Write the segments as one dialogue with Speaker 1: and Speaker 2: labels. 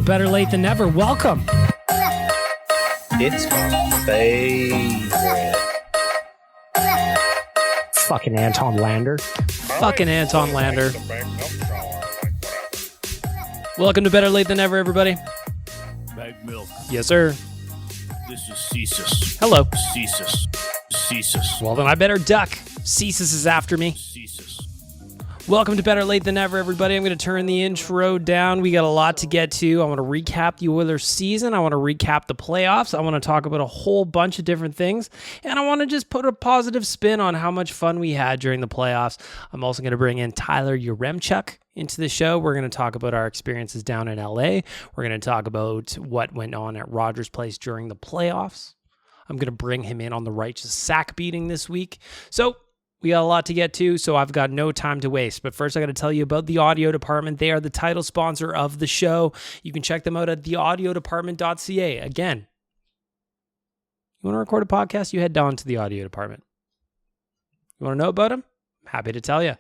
Speaker 1: Better Late Than Never. Welcome.
Speaker 2: It's my favorite.
Speaker 1: Fucking Anton Lander. Welcome to Better Late Than Never, everybody.
Speaker 3: Bag milk.
Speaker 1: Yes, sir.
Speaker 3: This is Cesus.
Speaker 1: Hello.
Speaker 3: Cesus.
Speaker 1: Well, then I better duck. Cesus is after me.
Speaker 3: Cesus.
Speaker 1: Welcome to Better Late Than Never, everybody. I'm going to turn the intro down. We got a lot to get to. I want to recap the Oilers season. I want to recap the playoffs. I want to talk about a whole bunch of different things. And I want to just put a positive spin on how much fun we had during the playoffs. I'm also going to bring in Tyler Yaremchuk into the show. We're going to talk about our experiences down in LA. We're going to talk about what went on at Rogers Place during the playoffs. I'm going to bring him in on the righteous sack beating this week. So we got a lot to get to, so I've got no time to waste. But first, I got to tell you about the audio department. They are the title sponsor of the show. You can check them out at theaudiodepartment.ca. Again, you want to record a podcast? You head down to the audio department. You want to know about them? I'm happy to tell you.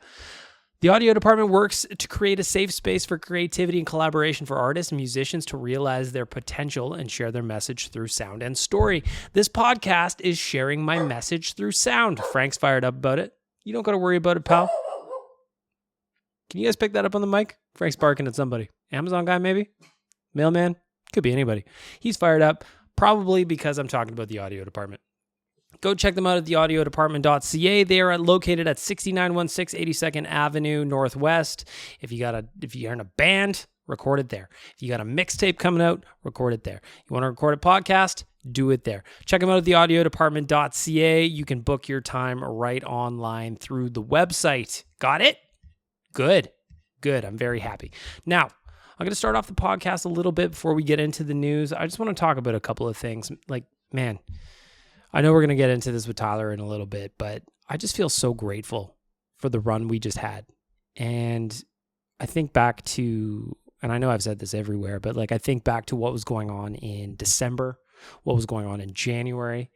Speaker 1: The audio department works to create a safe space for creativity and collaboration for artists and musicians to realize their potential and share their message through sound and story. This podcast is sharing my message through sound. Frank's fired up about it. You don't got to worry about it, pal. Can you guys pick that up on the mic? Frank's barking at somebody. Amazon guy, maybe? Mailman? Could be anybody. He's fired up, probably because I'm talking about the audio department. Go check them out at theaudiodepartment.ca. They are located at 6916 82nd Avenue Northwest. If you're in a band, record it there. If you got a mixtape coming out, record it there. You want to record a podcast, do it there. Check them out at theaudiodepartment.ca. You can book your time right online through the website. Got it? Good. I'm very happy. Now, I'm going to start off the podcast a little bit before we get into the news. I just want to talk about a couple of things. I know we're going to get into this with Tyler in a little bit, but I just feel so grateful for the run we just had. And I think back to, and I know I've said this everywhere, but I think back to what was going on in December, what was going on in January.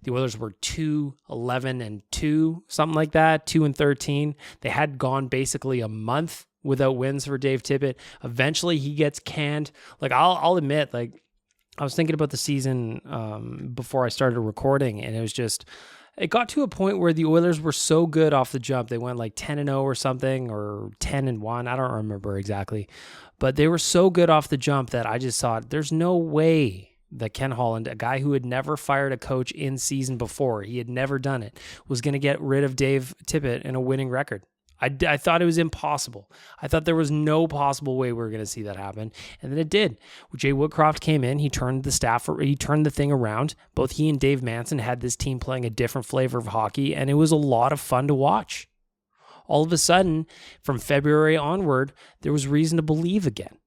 Speaker 1: The Oilers were 2-11-2, something like that, 2-13. They had gone basically a month without wins for Dave Tippett. Eventually he gets canned. I'll admit, I was thinking about the season before I started recording, and it got to a point where the Oilers were so good off the jump. They went 10-0 or something, or 10-1. I don't remember exactly, but they were so good off the jump that I just thought there's no way that Ken Holland, a guy who had never fired a coach in season before, he had never done it, was going to get rid of Dave Tippett in a winning record. I thought it was impossible. I thought there was no possible way we were going to see that happen. And then it did. Jay Woodcroft came in. He turned the thing around. Both he and Dave Manson had this team playing a different flavor of hockey, and it was a lot of fun to watch. All of a sudden, from February onward, there was reason to believe again.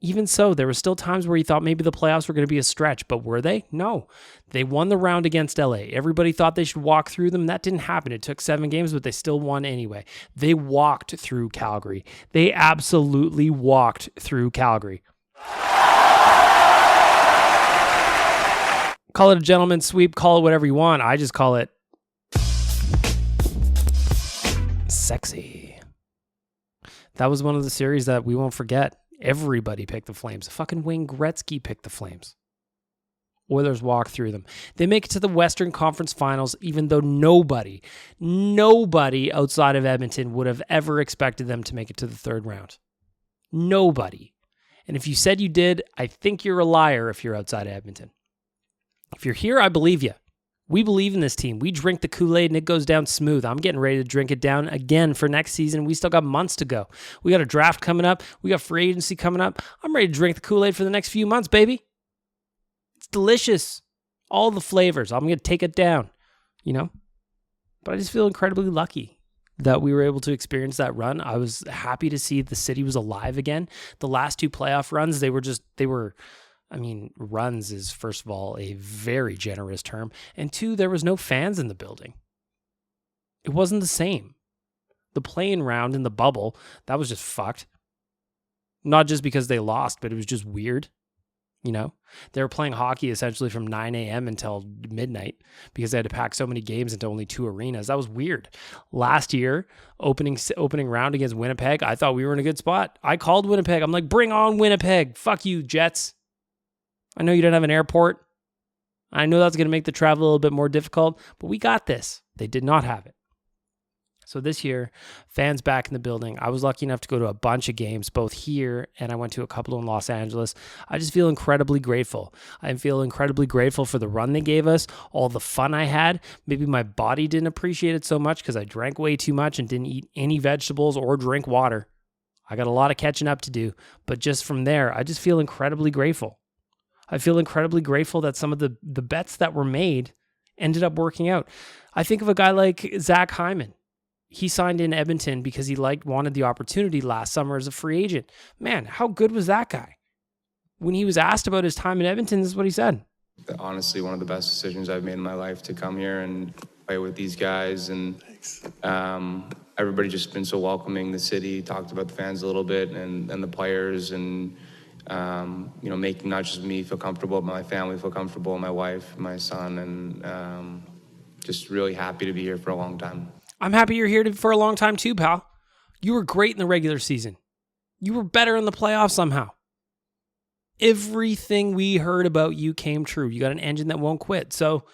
Speaker 1: Even so, there were still times where you thought maybe the playoffs were going to be a stretch, but were they? No. They won the round against LA. Everybody thought they should walk through them. That didn't happen. It took 7 games, but they still won anyway. They walked through Calgary. They absolutely walked through Calgary. Call it a gentleman's sweep. Call it whatever you want. I just call it sexy. That was one of the series that we won't forget. Everybody picked the Flames. Fucking Wayne Gretzky picked the Flames. Oilers walk through them. They make it to the Western Conference Finals, even though nobody outside of Edmonton would have ever expected them to make it to the third round. Nobody. And if you said you did, I think you're a liar if you're outside of Edmonton. If you're here, I believe you. We believe in this team. We drink the Kool-Aid and it goes down smooth. I'm getting ready to drink it down again for next season. We still got months to go. We got a draft coming up. We got free agency coming up. I'm ready to drink the Kool-Aid for the next few months, baby. It's delicious. All the flavors. I'm going to take it down, But I just feel incredibly lucky that we were able to experience that run. I was happy to see the city was alive again. The last 2 playoff runs, runs is, first of all, a very generous term. And 2, there was no fans in the building. It wasn't the same. The playing round in the bubble, that was just fucked. Not just because they lost, but it was just weird. You know, they were playing hockey essentially from 9 a.m. until midnight because they had to pack so many games into only 2 arenas. That was weird. Last year, opening round against Winnipeg, I thought we were in a good spot. I called Winnipeg. I'm like, bring on Winnipeg. Fuck you, Jets. I know you don't have an airport. I know that's going to make the travel a little bit more difficult, but we got this. They did not have it. So this year, fans back in the building. I was lucky enough to go to a bunch of games, both here and I went to a couple in Los Angeles. I just feel incredibly grateful. I feel incredibly grateful for the run they gave us, all the fun I had. Maybe my body didn't appreciate it so much because I drank way too much and didn't eat any vegetables or drink water. I got a lot of catching up to do, but just from there, I just feel incredibly grateful. I feel incredibly grateful that some of the bets that were made ended up working out. I think of a guy like Zach Hyman. He signed in Edmonton because he wanted the opportunity last summer as a free agent. Man, how good was that guy? When he was asked about his time in Edmonton, this is what he said.
Speaker 4: Honestly, one of the best decisions I've made in my life to come here and play with these guys. And everybody just been so welcoming. The city talked about the fans a little bit and the players and, making not just me feel comfortable, but my family feel comfortable, my wife, my son, and just really happy to be here for a long time.
Speaker 1: I'm happy you're here for a long time too, pal. You were great in the regular season. You were better in the playoffs somehow. Everything we heard about you came true. You got an engine that won't quit. So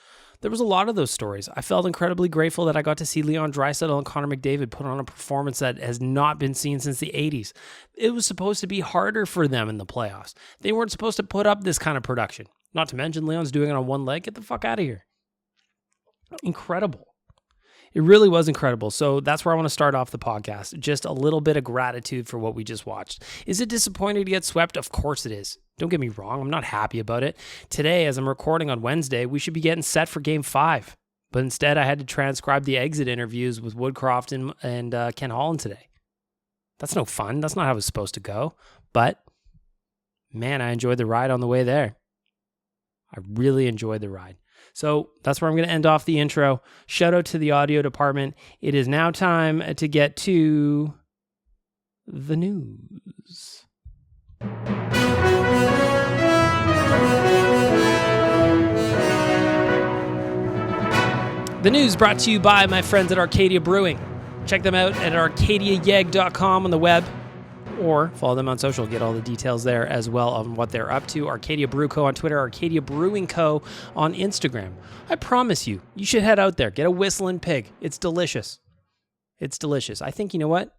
Speaker 1: there was a lot of those stories. I felt incredibly grateful that I got to see Leon Draisaitl and Connor McDavid put on a performance that has not been seen since the 80s. It was supposed to be harder for them in the playoffs. They weren't supposed to put up this kind of production. Not to mention Leon's doing it on one leg. Get the fuck out of here. Incredible. It really was incredible. So that's where I want to start off the podcast. Just a little bit of gratitude for what we just watched. Is it disappointing to get swept? Of course it is. Don't get me wrong. I'm not happy about it. Today, as I'm recording on Wednesday, we should be getting set for Game 5. But instead, I had to transcribe the exit interviews with Woodcroft and Ken Holland today. That's no fun. That's not how it was supposed to go. But, man, I enjoyed the ride on the way there. I really enjoyed the ride. So that's where I'm going to end off the intro. Shout out to the audio department. It is now time to get to the news. The news brought to you by my friends at Arcadia Brewing. Check them out at arcadiayeg.com on the web, or follow them on social. Get all the details there as well on what they're up to. Arcadia Brew Co. on Twitter, Arcadia Brewing Co. on Instagram. I promise you, you should head out there. Get a whistling pig. It's delicious. It's delicious. I think, you know what?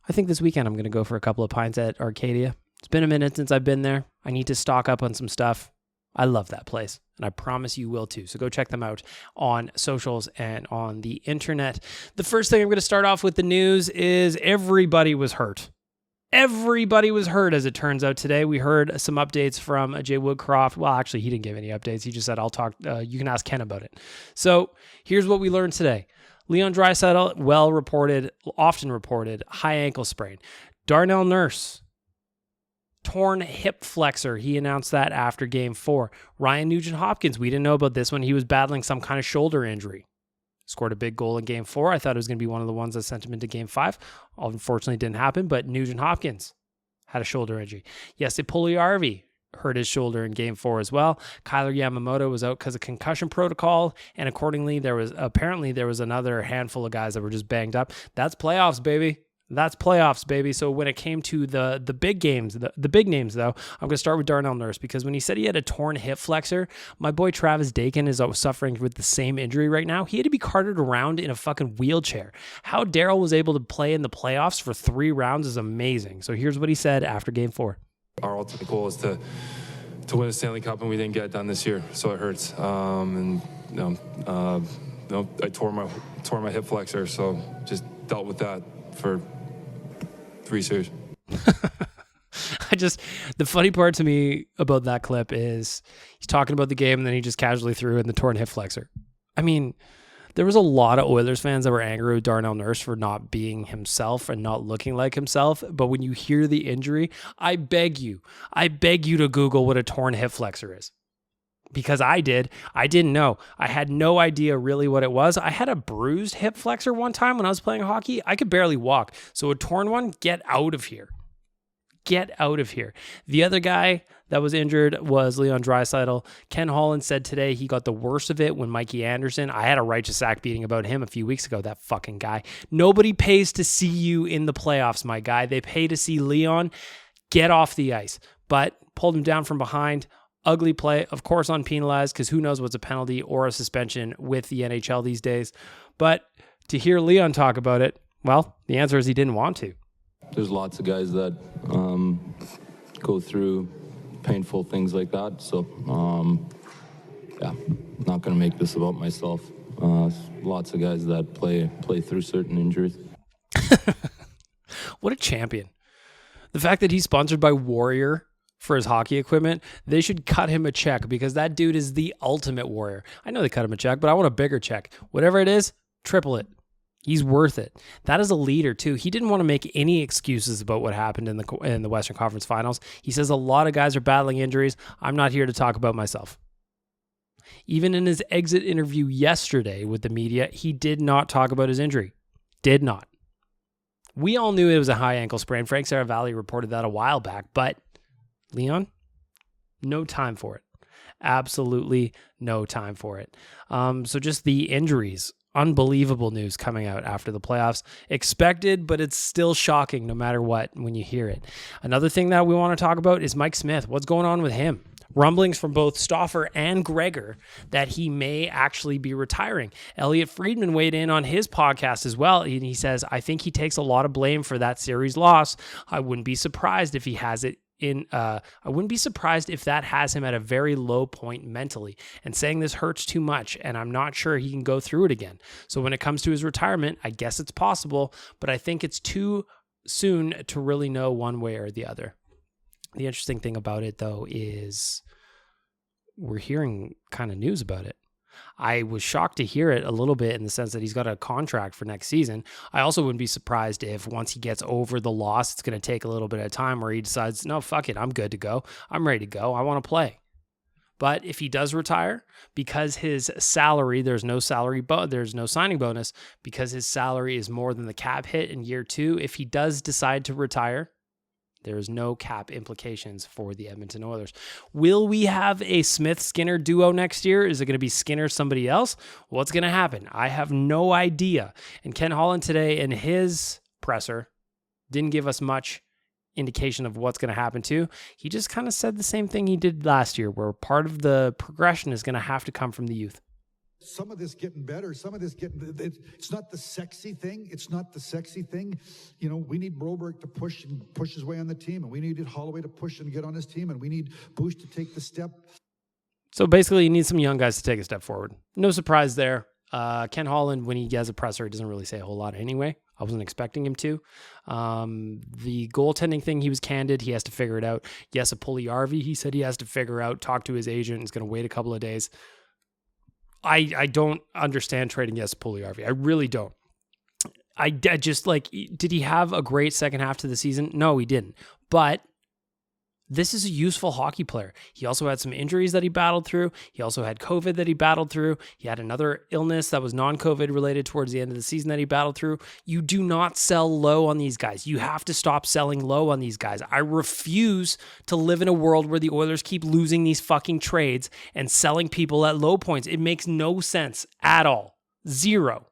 Speaker 1: I think this weekend I'm going to go for a couple of pints at Arcadia. It's been a minute since I've been there. I need to stock up on some stuff. I love that place, and I promise you will too. So go check them out on socials and on the internet. The first thing I'm going to start off with the news is everybody was hurt. Everybody was hurt, as it turns out today. We heard some updates from Jay Woodcroft. Well, actually, he didn't give any updates. He just said, I'll talk. You can ask Ken about it. So here's what we learned today. Leon Draisaitl, often reported, high ankle sprain. Darnell Nurse, torn hip flexor. He announced that after Game 4. Ryan Nugent-Hopkins, we didn't know about this one. He was battling some kind of shoulder injury. Scored a big goal in Game 4. I thought it was going to be one of the ones that sent him into Game 5. Unfortunately, it didn't happen, but Nugent-Hopkins had a shoulder injury. Jesse Puljujärvi hurt his shoulder in Game 4 as well. Tyler Yamamoto was out because of concussion protocol, and accordingly, there was another handful of guys that were just banged up. That's playoffs, baby. That's playoffs, baby. So when it came to the big games, the big names, though, I'm going to start with Darnell Nurse, because when he said he had a torn hip flexor, my boy Travis Dakin is suffering with the same injury right now. He had to be carted around in a fucking wheelchair. How Daryl was able to play in the playoffs for 3 rounds is amazing. So here's what he said after Game 4.
Speaker 5: Our ultimate goal is to win a Stanley Cup, and we didn't get it done this year, so it hurts. I tore my hip flexor, so just dealt with that for 3 series.
Speaker 1: The funny part to me about that clip is he's talking about the game and then he just casually threw in the torn hip flexor. I mean, there was a lot of Oilers fans that were angry with Darnell Nurse for not being himself and not looking like himself. But when you hear the injury, I beg you to Google what a torn hip flexor is. Because I didn't know. I had no idea really what it was. I had a bruised hip flexor one time when I was playing hockey. I could barely walk. So a torn one, get out of here. get out of here. The other guy that was injured was Leon Draisaitl. Ken Holland said today he got the worst of it when Mikey Anderson, I had a righteous sack beating about him a few weeks ago, that fucking guy. Nobody pays to see you in the playoffs, my guy. They pay to see Leon get off the ice. But pulled him down from behind. Ugly play, of course, unpenalized, because who knows what's a penalty or a suspension with the NHL these days. But to hear Leon talk about it, well, the answer is he didn't want to.
Speaker 5: There's lots of guys that go through painful things like that. So, yeah, not going to make this about myself. Lots of guys that play through certain injuries.
Speaker 1: What a champion. The fact that he's sponsored by Warrior for his hockey equipment, they should cut him a check because that dude is the ultimate warrior. I know they cut him a check, but I want a bigger check. Whatever it is, triple it. He's worth it. That is a leader too. He didn't want to make any excuses about what happened in the Western Conference Finals. He says a lot of guys are battling injuries. I'm not here to talk about myself. Even in his exit interview yesterday with the media, he did not talk about his injury. Did not. We all knew it was a high ankle sprain. Frank Saravalli reported that a while back, but Leon, no time for it. Absolutely no time for it. So just the injuries. Unbelievable news coming out after the playoffs. Expected, but it's still shocking no matter what when you hear it. Another thing that we want to talk about is Mike Smith. What's going on with him? Rumblings from both Stauffer and Gregor that he may actually be retiring. Elliot Friedman weighed in on his podcast as well, and he says, I think he takes a lot of blame for that series loss. I wouldn't be surprised if he has it I wouldn't be surprised if that has him at a very low point mentally and saying this hurts too much and I'm not sure he can go through it again. So when it comes to his retirement, I guess it's possible, but I think it's too soon to really know one way or the other. The interesting thing about it though is we're hearing kind of news about it. I was shocked to hear it a little bit in the sense that he's got a contract for next season. I also wouldn't be surprised if once he gets over the loss, it's going to take a little bit of time where he decides, no, fuck it, I'm good to go. I'm ready to go. I want to play. But if he does retire, because his salary, there's no signing bonus, because his salary is more than the cap hit in year 2, if he does decide to retire, there is no cap implications for the Edmonton Oilers. Will we have a Smith-Skinner duo next year? Is it going to be Skinner, somebody else? What's going to happen? I have no idea. And Ken Holland today in his presser didn't give us much indication of what's going to happen too. He just kind of said the same thing he did last year, where part of the progression is going to have to come from the youth.
Speaker 6: Some of this getting better, some of this it's not the sexy thing. It's not the sexy thing. You know, we need Broberg to push his way on the team, and we needed Holloway to push and get on his team, and we need Bush to take the step.
Speaker 1: So basically, you need some young guys to take a step forward. No surprise there. Ken Holland, when he has a presser, he doesn't really say a whole lot anyway. I wasn't expecting him to. The goaltending thing, he was candid. He has to figure it out. Yes, a Puljujarvi, he said he has to figure out, talk to his agent. He's going to wait a couple of days. I don't understand trading Jesse Puljujarvi. I really don't. I just did he have a great second half to the season? No, he didn't. But this is a useful hockey player. He also had some injuries that he battled through. He also had COVID that he battled through. He had another illness that was non-COVID related towards the end of the season that he battled through. You do not sell low on these guys. You have to stop selling low on these guys. I refuse to live in a world where the Oilers keep losing these fucking trades and selling people at low points. It makes no sense at all. Zero.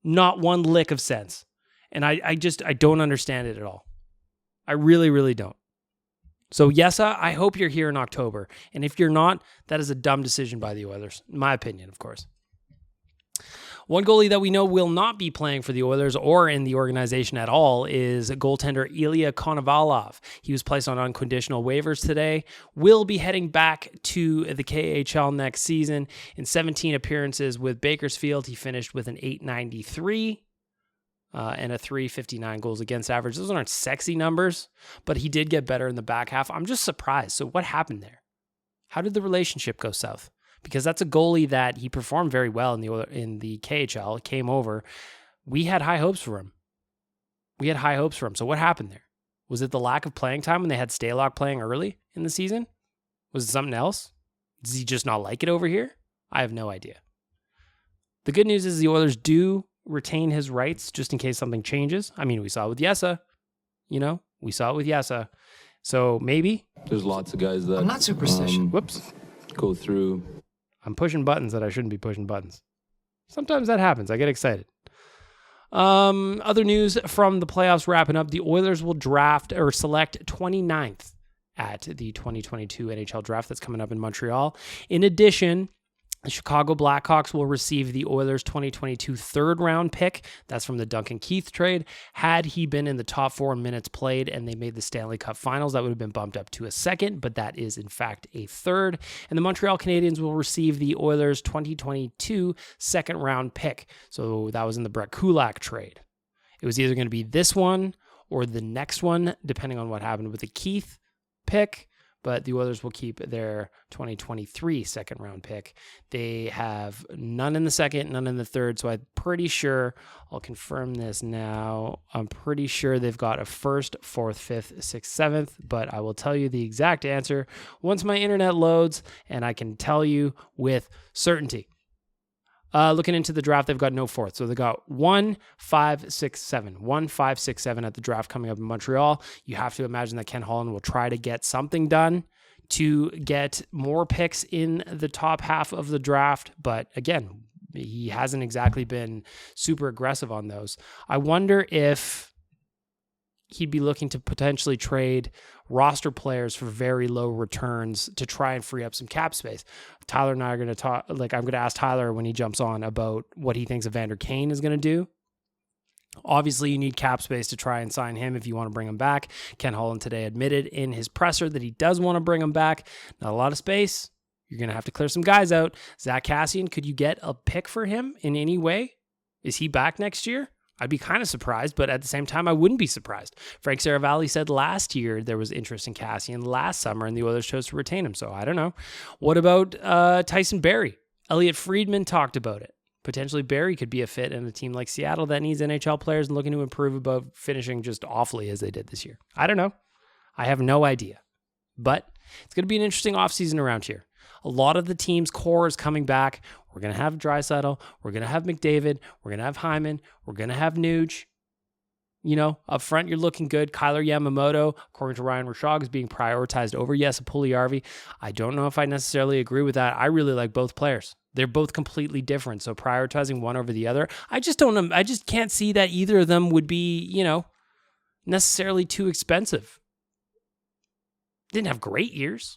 Speaker 1: Not one lick of sense. And I don't understand it at all. I really, really don't. So, Yessa, I hope you're here in October. And if you're not, that is a dumb decision by the Oilers. In my opinion, of course. One goalie that we know will not be playing for the Oilers or in the organization at all is goaltender Ilya Konovalov. He was placed on unconditional waivers today. Will be heading back to the KHL next season. In 17 appearances with Bakersfield, he finished with an .893. And a .359 goals against average. Those aren't sexy numbers, but he did get better in the back half. I'm just surprised. So what happened there? How did the relationship go south? Because that's a goalie that he performed very well in the KHL. It came over. We had high hopes for him. So what happened there? Was it the lack of playing time when they had Stalock playing early in the season? Was it something else? Does he just not like it over here? I have no idea. The good news is the Oilers do retain his rights just in case something changes. I mean, we saw with Yessa, We saw it with Yessa. So maybe.
Speaker 5: There's lots of guys that
Speaker 7: I'm not superstitious.
Speaker 1: Whoops.
Speaker 5: go through.
Speaker 1: I'm pushing buttons that I shouldn't be pushing buttons. Sometimes that happens. I get excited. Other news from the playoffs wrapping up. The Oilers will draft or select 29th at the 2022 NHL draft that's coming up in Montreal. In addition, the Chicago Blackhawks will receive the Oilers 2022 third-round pick. That's from the Duncan Keith trade. Had he been in the top 4 minutes played and they made the Stanley Cup Finals, that would have been bumped up to a second, but that is, in fact, a third. And the Montreal Canadiens will receive the Oilers 2022 second-round pick. So that was in the Brett Kulak trade. It was either going to be this one or the next one, depending on what happened with the Keith pick. But the Oilers will keep their 2023 second-round pick. They have none in the second, none in the third, so I'm pretty sure, I'll confirm this now, I'm pretty sure they've got a first, fourth, fifth, sixth, seventh, but I will tell you the exact answer once my internet loads, and I can tell you with certainty. Looking into the draft, they've got no fourth. So they got 1, 5, 6, 7. 1, 5, 6, 7 at the draft coming up in Montreal. You have to imagine that Ken Holland will try to get something done to get more picks in the top half of the draft. But again, he hasn't exactly been super aggressive on those. I wonder if he'd be looking to potentially trade roster players for very low returns to try and free up some cap space. Tyler and I are going to talk, I'm going to ask Tyler when he jumps on about what he thinks Evander Kane is going to do. Obviously, you need cap space to try and sign him if you want to bring him back. Ken Holland today admitted in his presser that he does want to bring him back. Not a lot of space. You're going to have to clear some guys out. Zach Kassian, could you get a pick for him in any way? Is he back next year? I'd be kind of surprised, but at the same time, I wouldn't be surprised. Frank Saravalli said last year there was interest in Kassian last summer, and the Oilers chose to retain him, so I don't know. What about Tyson Barrie? Elliot Friedman talked about it. Potentially Barrie could be a fit in a team like Seattle that needs NHL players and looking to improve above finishing just awfully as they did this year. I don't know. I have no idea. But it's going to be an interesting offseason around here. A lot of the team's core is coming back. We're going to have Draisaitl. We're going to have McDavid. We're going to have Hyman. We're going to have Nuge. You know, up front, you're looking good. Kyler Yamamoto, according to Ryan Rishaug, is being prioritized over Jesse Puljujärvi. I don't know if I necessarily agree with that. I really like both players. They're both completely different. So prioritizing one over the other, I just can't see that either of them would be, necessarily too expensive. Didn't have great years.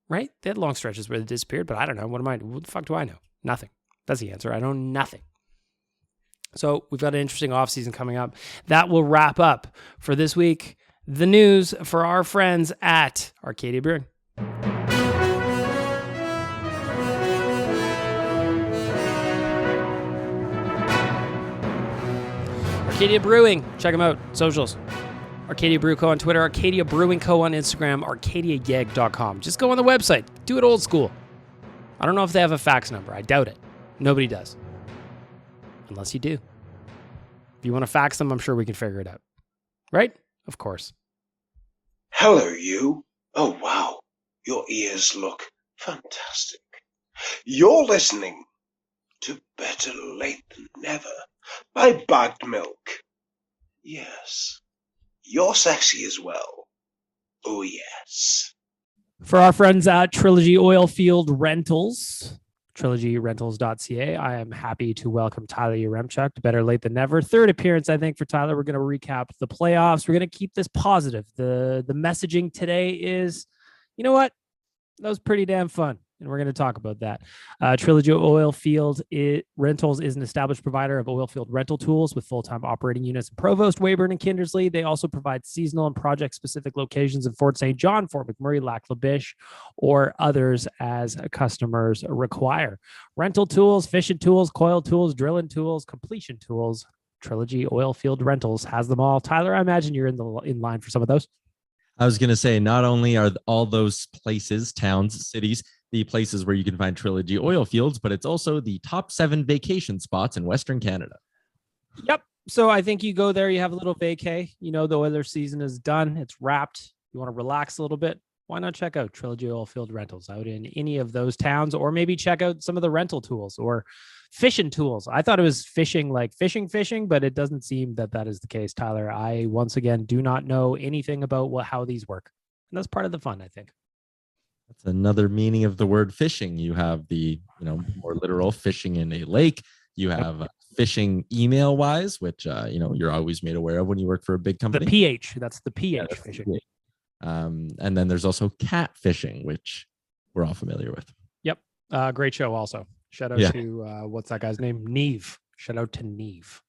Speaker 1: Right? They had long stretches where they disappeared, but I don't know. What the fuck do I know? Nothing. That's the answer. I know nothing. So we've got an interesting offseason coming up. That will wrap up for this week. The news for our friends at Arcadia Brewing. Arcadia Brewing. Check them out. Socials. Arcadia Brew Co. on Twitter, Arcadia Brewing Co. on Instagram, arcadiayeg.com. Just go on the website. Do it old school. I don't know if they have a fax number. I doubt it. Nobody does. Unless you do. If you want to fax them, I'm sure we can figure it out. Right? Of course.
Speaker 8: Hello, you. Oh, wow. Your ears look fantastic. You're listening to Better Late Than Never by Bagged Milk. Yes. You're sexy as well. Oh, yes.
Speaker 1: For our friends at Trilogy Oilfield Rentals, trilogyrentals.ca, I am happy to welcome Tyler Yaremchuk to Better Late Than Never. Third appearance, I think, for Tyler. We're going to recap the playoffs. We're going to keep this positive. The messaging today is, you know what? That was pretty damn fun. And we're going to talk about that. Trilogy Oilfield Rentals is an established provider of oilfield rental tools with full-time operating units in Provost, Weyburn, and Kindersley. They also provide seasonal and project-specific locations in Fort St. John, Fort McMurray, Lac La Biche, or others as customers require. Rental tools, fishing tools, coil tools, drilling tools, completion tools. Trilogy Oilfield Rentals has them all. Tyler, I imagine you're in line for some of those.
Speaker 9: I was going to say, not only are all those places, towns, cities, the places where you can find Trilogy oil fields, but it's also the top 7 vacation spots in Western Canada.
Speaker 1: Yep. So I think you go there, you have a little vacay. The Oilers season is done. It's wrapped. You want to relax a little bit. why not check out Trilogy Oilfield Rentals out in any of those towns, or maybe check out some of the rental tools or fishing tools. I thought it was fishing, like fishing, but it doesn't seem that is the case, Tyler. I, once again, do not know anything about how these work. And that's part of the fun, I think.
Speaker 9: That's another meaning of the word fishing. You have the, more literal fishing in a lake. You have fishing email wise, which, you're always made aware of when you work for a big company.
Speaker 1: The pH, that's the pH fishing.
Speaker 9: The and then there's also cat fishing, which we're all familiar with.
Speaker 1: Yep. Great show also. Shout out to, what's that guy's name? Neve. Shout out to Neve.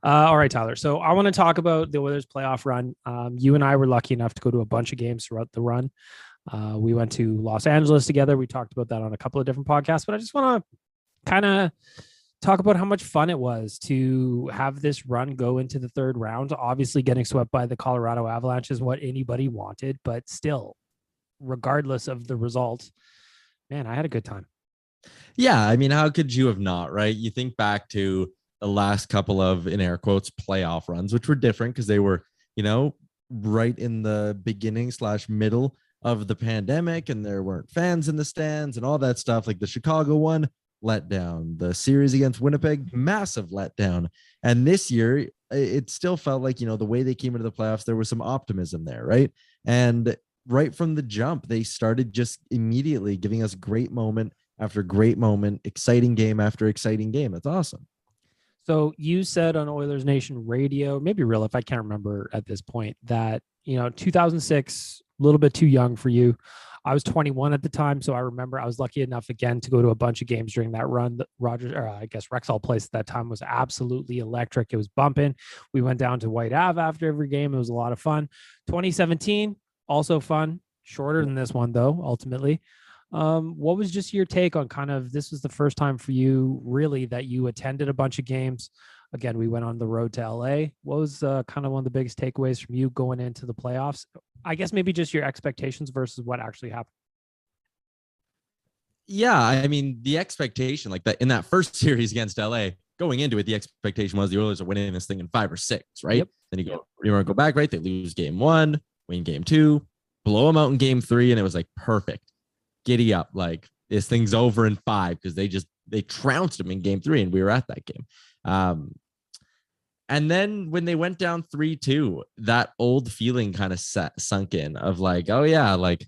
Speaker 1: All right, Tyler. So I want to talk about the Oilers playoff run. You and I were lucky enough to go to a bunch of games throughout the run. We went to Los Angeles together. We talked about that on a couple of different podcasts, but I just want to kind of talk about how much fun it was to have this run go into the third round. Obviously, getting swept by the Colorado Avalanche is what anybody wanted, but still, regardless of the result, man, I had a good time.
Speaker 9: Yeah, I mean, how could you have not, right? You think back to the last couple of, in air quotes, playoff runs, which were different because they were, right in the beginning / middle of the pandemic, and there weren't fans in the stands and all that stuff. Like the Chicago one, letdown. The series against Winnipeg, massive letdown. And this year, it still felt like, the way they came into the playoffs, there was some optimism there, right? And right from the jump, they started just immediately giving us great moment after great moment, exciting game after exciting game. It's awesome.
Speaker 1: So you said on Oilers Nation radio, maybe real, if I can't remember at this point, that, 2006, a little bit too young for you. I was 21 at the time, so I remember I was lucky enough again to go to a bunch of games during that run. Rexall Place at that time was absolutely electric. It was bumping. We went down to White Ave after every game. It was a lot of fun. 2017, also fun. Shorter than this one, though, ultimately. What was just your take on kind of, this was the first time for you really that you attended a bunch of games? Again, we went on the road to LA. What was kind of one of the biggest takeaways from you going into the playoffs? I guess maybe just your expectations versus what actually happened.
Speaker 9: Yeah, I mean, the expectation, like that in that first series against LA, going into it, the expectation was the Oilers are winning this thing in 5 or 6, right?
Speaker 1: Yep.
Speaker 9: Then you want to go back, right? They lose game 1, win game 2, blow them out in game 3, and it was like perfect. Giddy up, like this thing's over in 5 because they trounced them in game 3, and we were at that game. And then when they went down 3-2, that old feeling kind of sunk in of like, oh yeah, like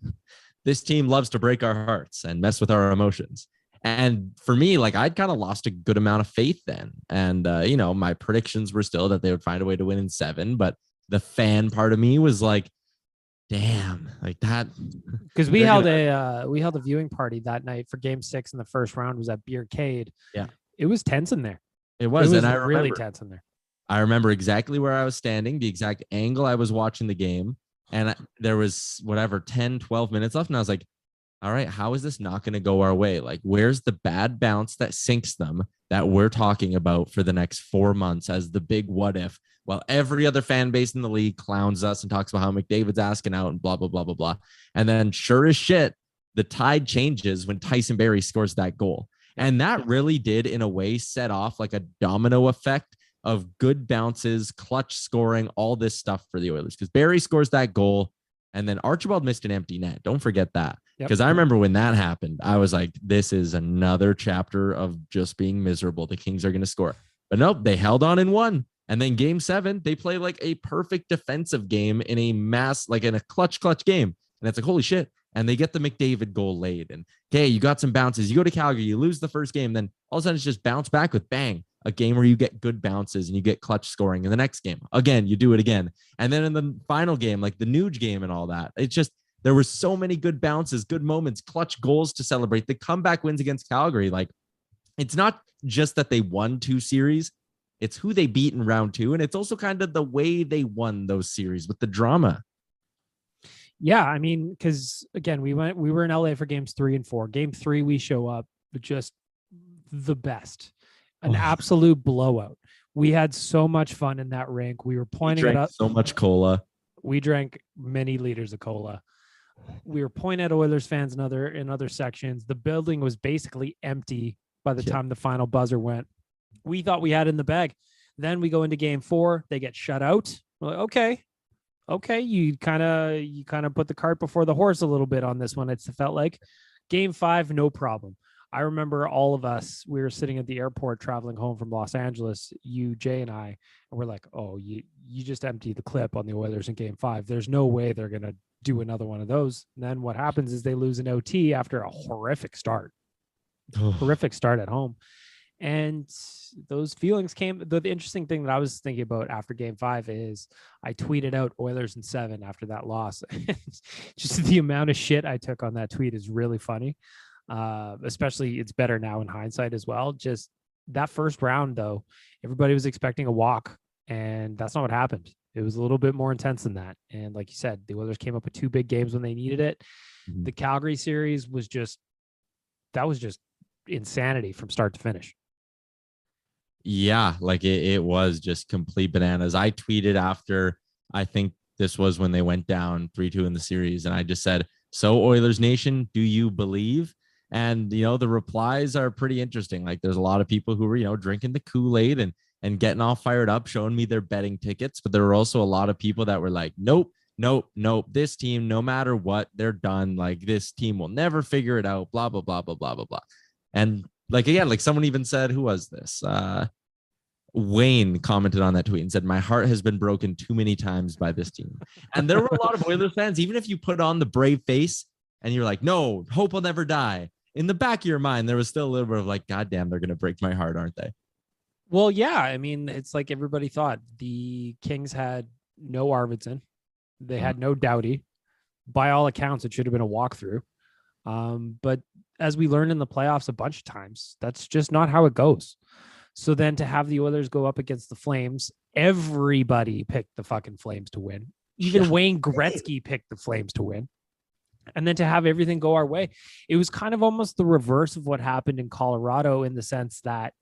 Speaker 9: this team loves to break our hearts and mess with our emotions. And for me, like I'd kind of lost a good amount of faith then. And, my predictions were still that they would find a way to win in 7, but the fan part of me was like, damn, like that.
Speaker 1: Because we held a viewing party that night for game 6 in the first round. Was at Beercade.
Speaker 9: Yeah.
Speaker 1: It was tense in there.
Speaker 9: It was and I
Speaker 1: really tense in there.
Speaker 9: I remember exactly where I was standing, the exact angle I was watching the game. And there was 10, 12 minutes left. And I was like, all right, how is this not going to go our way? Like, where's the bad bounce that sinks them that we're talking about for the next 4 months as the big what if? Well, every other fan base in the league clowns us and talks about how McDavid's asking out and blah, blah, blah, blah, blah. And then sure as shit, the tide changes when Tyson Barrie scores that goal. And that really did, in a way, set off like a domino effect of good bounces, clutch scoring, all this stuff for the Oilers. Because Barrie scores that goal, and then Archibald missed an empty net. Don't forget that. Because I remember when that happened, I was like, this is another chapter of just being miserable. The Kings are going to score. But nope, they held on and won. And then game 7, they play like a perfect defensive game in a clutch game. And it's like, holy shit. And they get the McDavid goal laid. And okay, you got some bounces. You go to Calgary, you lose the first game. Then all of a sudden it's just bounce back with bang. A game where you get good bounces and you get clutch scoring. In the next game, again, you do it again. And then in the final game, like the Nuge game and all that, it's just, there were so many good bounces, good moments, clutch goals to celebrate. The comeback wins against Calgary. Like, it's not just that they won 2 series. It's who they beat in round 2. And it's also kind of the way they won those series with the drama.
Speaker 1: Yeah. I mean, because again, we were in LA for games 3 and 4. Game 3, we show up with just the best, an absolute blowout. We had so much fun in that rink. We were pointing it up.
Speaker 9: So much cola.
Speaker 1: We drank many liters of cola. We were pointing at Oilers fans in other sections. The building was basically empty by the time the final buzzer went. We thought we had it in the bag. Then we go into game 4. They get shut out. We're like, okay, Okay, you kind of put the cart before the horse a little bit on this one. It felt like Game 5, no problem. I remember all of us, we were sitting at the airport traveling home from Los Angeles, you, Jay, and I, and we're like, oh, you just emptied the clip on the Oilers in Game 5. There's no way they're going to do another one of those. And then what happens is they lose an OT after a horrific start at home. And those feelings came. The interesting thing that I was thinking about after Game 5 is I tweeted out Oilers in 7 after that loss. Just the amount of shit I took on that tweet is really funny. Especially it's better now in hindsight as well. Just that first round, though, everybody was expecting a walk, and that's not what happened. It was a little bit more intense than that. And like you said, the Oilers came up with 2 big games when they needed it. Mm-hmm. The Calgary series was just insanity from start to finish.
Speaker 9: Yeah, like it was just complete bananas. I tweeted after, I think this was when they went down 3-2 in the series, and I just said, so Oilers Nation, do you believe? And, the replies are pretty interesting. Like there's a lot of people who were, drinking the Kool-Aid and getting all fired up, showing me their betting tickets. But there were also a lot of people that were like, nope. This team, no matter what, they're done. Like this team will never figure it out, blah, blah, blah, blah, blah, blah, blah. And like, again, like someone even said, who was this? Wayne commented on that tweet and said, my heart has been broken too many times by this team. And there were a lot of Oilers fans, even if you put on the brave face and you're like, no, hope will never die. In the back of your mind, there was still a little bit of like, God damn, they're going to break my heart, aren't they?
Speaker 1: Well, yeah. I mean, it's like everybody thought the Kings had no Arvidsson. They had no Doughty. By all accounts, it should have been a walkthrough. But as we learned in the playoffs a bunch of times, that's just not how it goes. So then to have the Oilers go up against the Flames, everybody picked the fucking Flames to win. Even Wayne Gretzky picked the Flames to win. And then to have everything go our way, it was kind of almost the reverse of what happened in Colorado in the sense that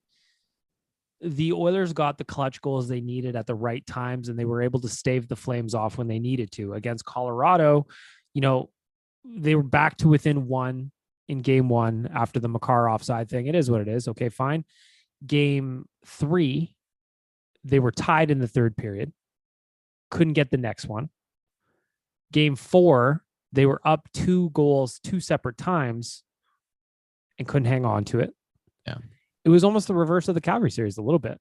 Speaker 1: the Oilers got the clutch goals they needed at the right times, and they were able to stave the Flames off when they needed to. Against Colorado, they were back to within 1 in Game 1 after the Makar offside thing. It is what it is. Okay, fine. Game 3, they were tied in the third period. Couldn't get the next one. Game 4, they were up 2 goals 2 separate times and couldn't hang on to it.
Speaker 9: Yeah.
Speaker 1: It was almost the reverse of the Calgary series a little bit.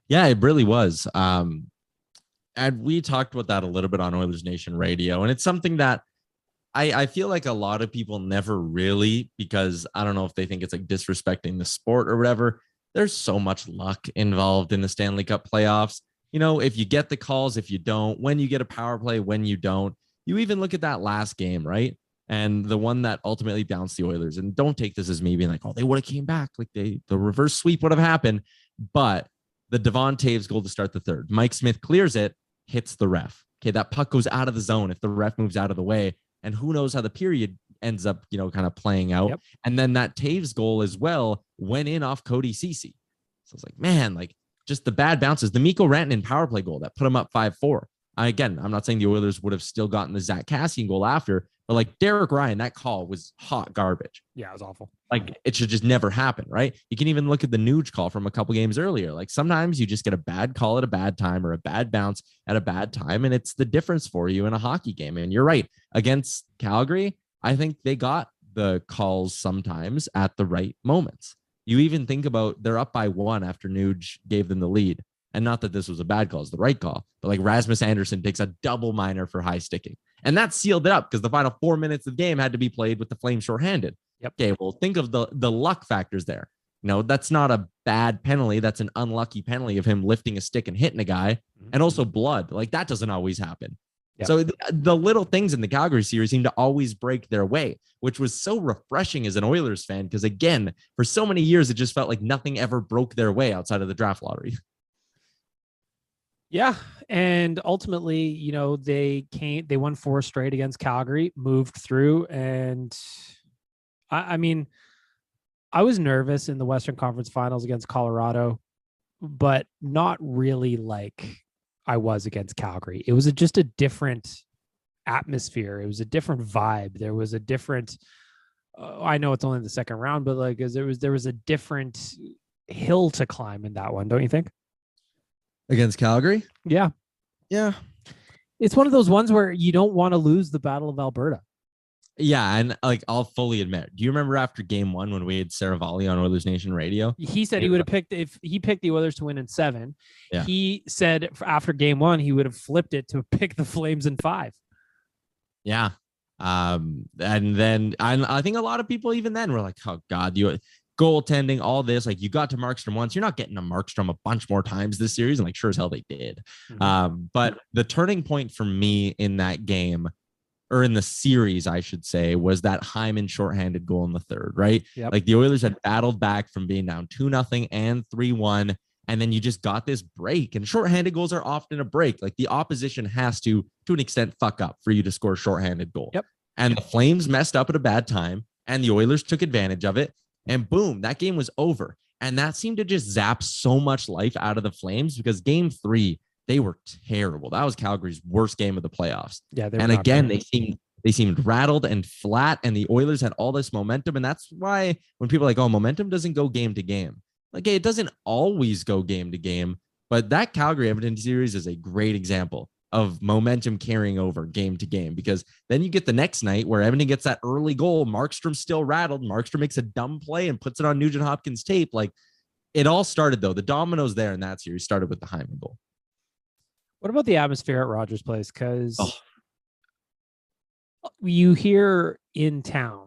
Speaker 9: Yeah, it really was. And we talked about that a little bit on Oilers Nation Radio. And it's something that I feel like a lot of people never really, because I don't know if they think it's like disrespecting the sport or whatever. There's so much luck involved in the Stanley Cup playoffs. If you get the calls, if you don't, when you get a power play, when you don't. You even look at that last game, right? And the one that ultimately bounced the Oilers. And don't take this as me being like, oh, they would have came back. Like the reverse sweep would have happened. But the Devon Taves goal to start the third. Mike Smith clears it, hits the ref. Okay, that puck goes out of the zone if the ref moves out of the way. And who knows how the period ends up, kind of playing out. Yep. And then that Taves goal as well went in off Cody Ceci. So it's like, man, like just the bad bounces. The Mikko Rantanen power play goal that put him up 5-4. Again, I'm not saying the Oilers would have still gotten the Zach Kassian goal after, but like Derek Ryan, that call was hot garbage.
Speaker 1: Yeah, it was awful.
Speaker 9: Like it should just never happen, right? You can even look at the Nuge call from a couple games earlier. Like sometimes you just get a bad call at a bad time or a bad bounce at a bad time, and it's the difference for you in a hockey game. And you're right. Against Calgary, I think they got the calls sometimes at the right moments. You even think about they're up by 1 after Nuge gave them the lead. And not that this was a bad call, it's the right call. But like Rasmus Anderson takes a double minor for high sticking. And that sealed it up because the final 4 minutes of the game had to be played with the Flames shorthanded.
Speaker 1: Yep.
Speaker 9: Okay, well, think of the luck factors there. That's not a bad penalty. That's an unlucky penalty of him lifting a stick and hitting a guy. Mm-hmm. And also blood. Like that doesn't always happen. Yep. So the little things in the Calgary series seem to always break their way, which was so refreshing as an Oilers fan. Because again, for so many years, it just felt like nothing ever broke their way outside of the draft lottery.
Speaker 1: Yeah. And ultimately, they won 4 straight against Calgary, moved through. And I mean, I was nervous in the Western Conference Finals against Colorado, but not really like I was against Calgary. It was just a different atmosphere. It was a different vibe. There was a different, I know it's only the second round, but like, there was a different hill to climb in that one. Don't you think?
Speaker 9: Against Calgary?
Speaker 1: Yeah.
Speaker 9: Yeah.
Speaker 1: It's one of those ones where you don't want to lose the Battle of Alberta.
Speaker 9: Yeah, and like I'll fully admit. Do you remember after game 1 when we had Saravalli on Oilers Nation Radio?
Speaker 1: He said he would have picked, if he picked the Oilers to win in 7.
Speaker 9: Yeah.
Speaker 1: He said after game 1 he would have flipped it to pick the Flames in 5.
Speaker 9: Yeah. And then I think a lot of people even then were like, oh God, you goaltending, all this, like you got to Markstrom once, you're not getting to Markstrom a bunch more times this series. And like, sure as hell they did. But the turning point for me in that game, or in the series, I should say, was that Hyman shorthanded goal in the 3rd, right?
Speaker 1: Yep.
Speaker 9: Like the Oilers had battled back from being down 2-0 and 3-1. And then you just got this break, and shorthanded goals are often a break. Like the opposition has to an extent, fuck up for you to score a shorthanded goal.
Speaker 1: Yep.
Speaker 9: And the Flames messed up at a bad time, and the Oilers took advantage of it. And boom, that game was over. And that seemed to just zap so much life out of the Flames, because game 3, they were terrible. That was Calgary's worst game of the playoffs.
Speaker 1: Yeah.
Speaker 9: And again, they seemed rattled and flat, and the Oilers had all this momentum. And that's why when people are like, oh, momentum doesn't go game to game. Like, it doesn't always go game to game, but that Calgary Edmonton series is a great example of momentum carrying over game to game, because then you get the next night where Edmonton gets that early goal. Markstrom's still rattled. Markstrom makes a dumb play and puts it on Nugent Hopkins tape. Like, it all started, though. The dominoes there in that series started with the Hyman goal.
Speaker 1: What about the atmosphere at Rogers Place? Because you hear in town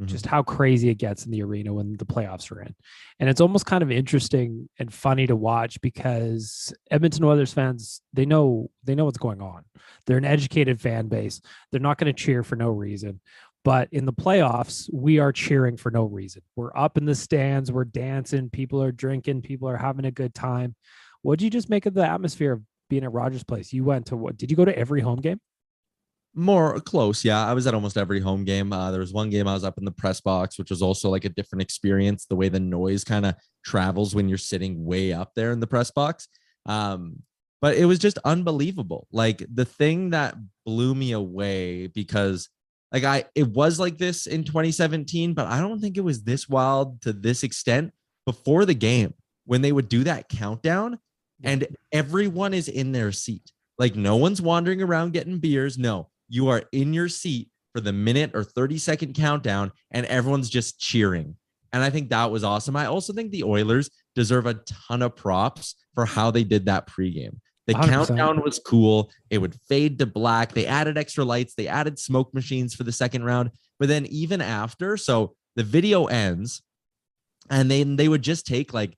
Speaker 1: just how crazy it gets in the arena when the playoffs are in. And it's almost kind of interesting and funny to watch, because Edmonton Oilers fans, they know what's going on. They're an educated fan base. They're not going to cheer for no reason. But in the playoffs, we are cheering for no reason. We're up in the stands, we're dancing, people are drinking, people are having a good time. What did you just make of the atmosphere of being at Rogers Place? You went to what? Did you go to every home game?
Speaker 9: More close, yeah. I was at almost every home game. There was one game I was up in the press box, which was also like a different experience, the way the noise kind of travels when you're sitting way up there in the press box. But it was just unbelievable. Like, the thing that blew me away, because like it was like this in 2017, but I don't think it was this wild to this extent before the game, when they would do that countdown and everyone is in their seat. Like, no one's wandering around getting beers. No, you are in your seat for the minute or 30-second countdown, and everyone's just cheering. And I think that was awesome. I also think the Oilers deserve a ton of props for how they did that pregame. The 100%. Countdown was cool. It would fade to black. They added extra lights. They added smoke machines for the second round. But then even after, so the video ends, and then they would just take like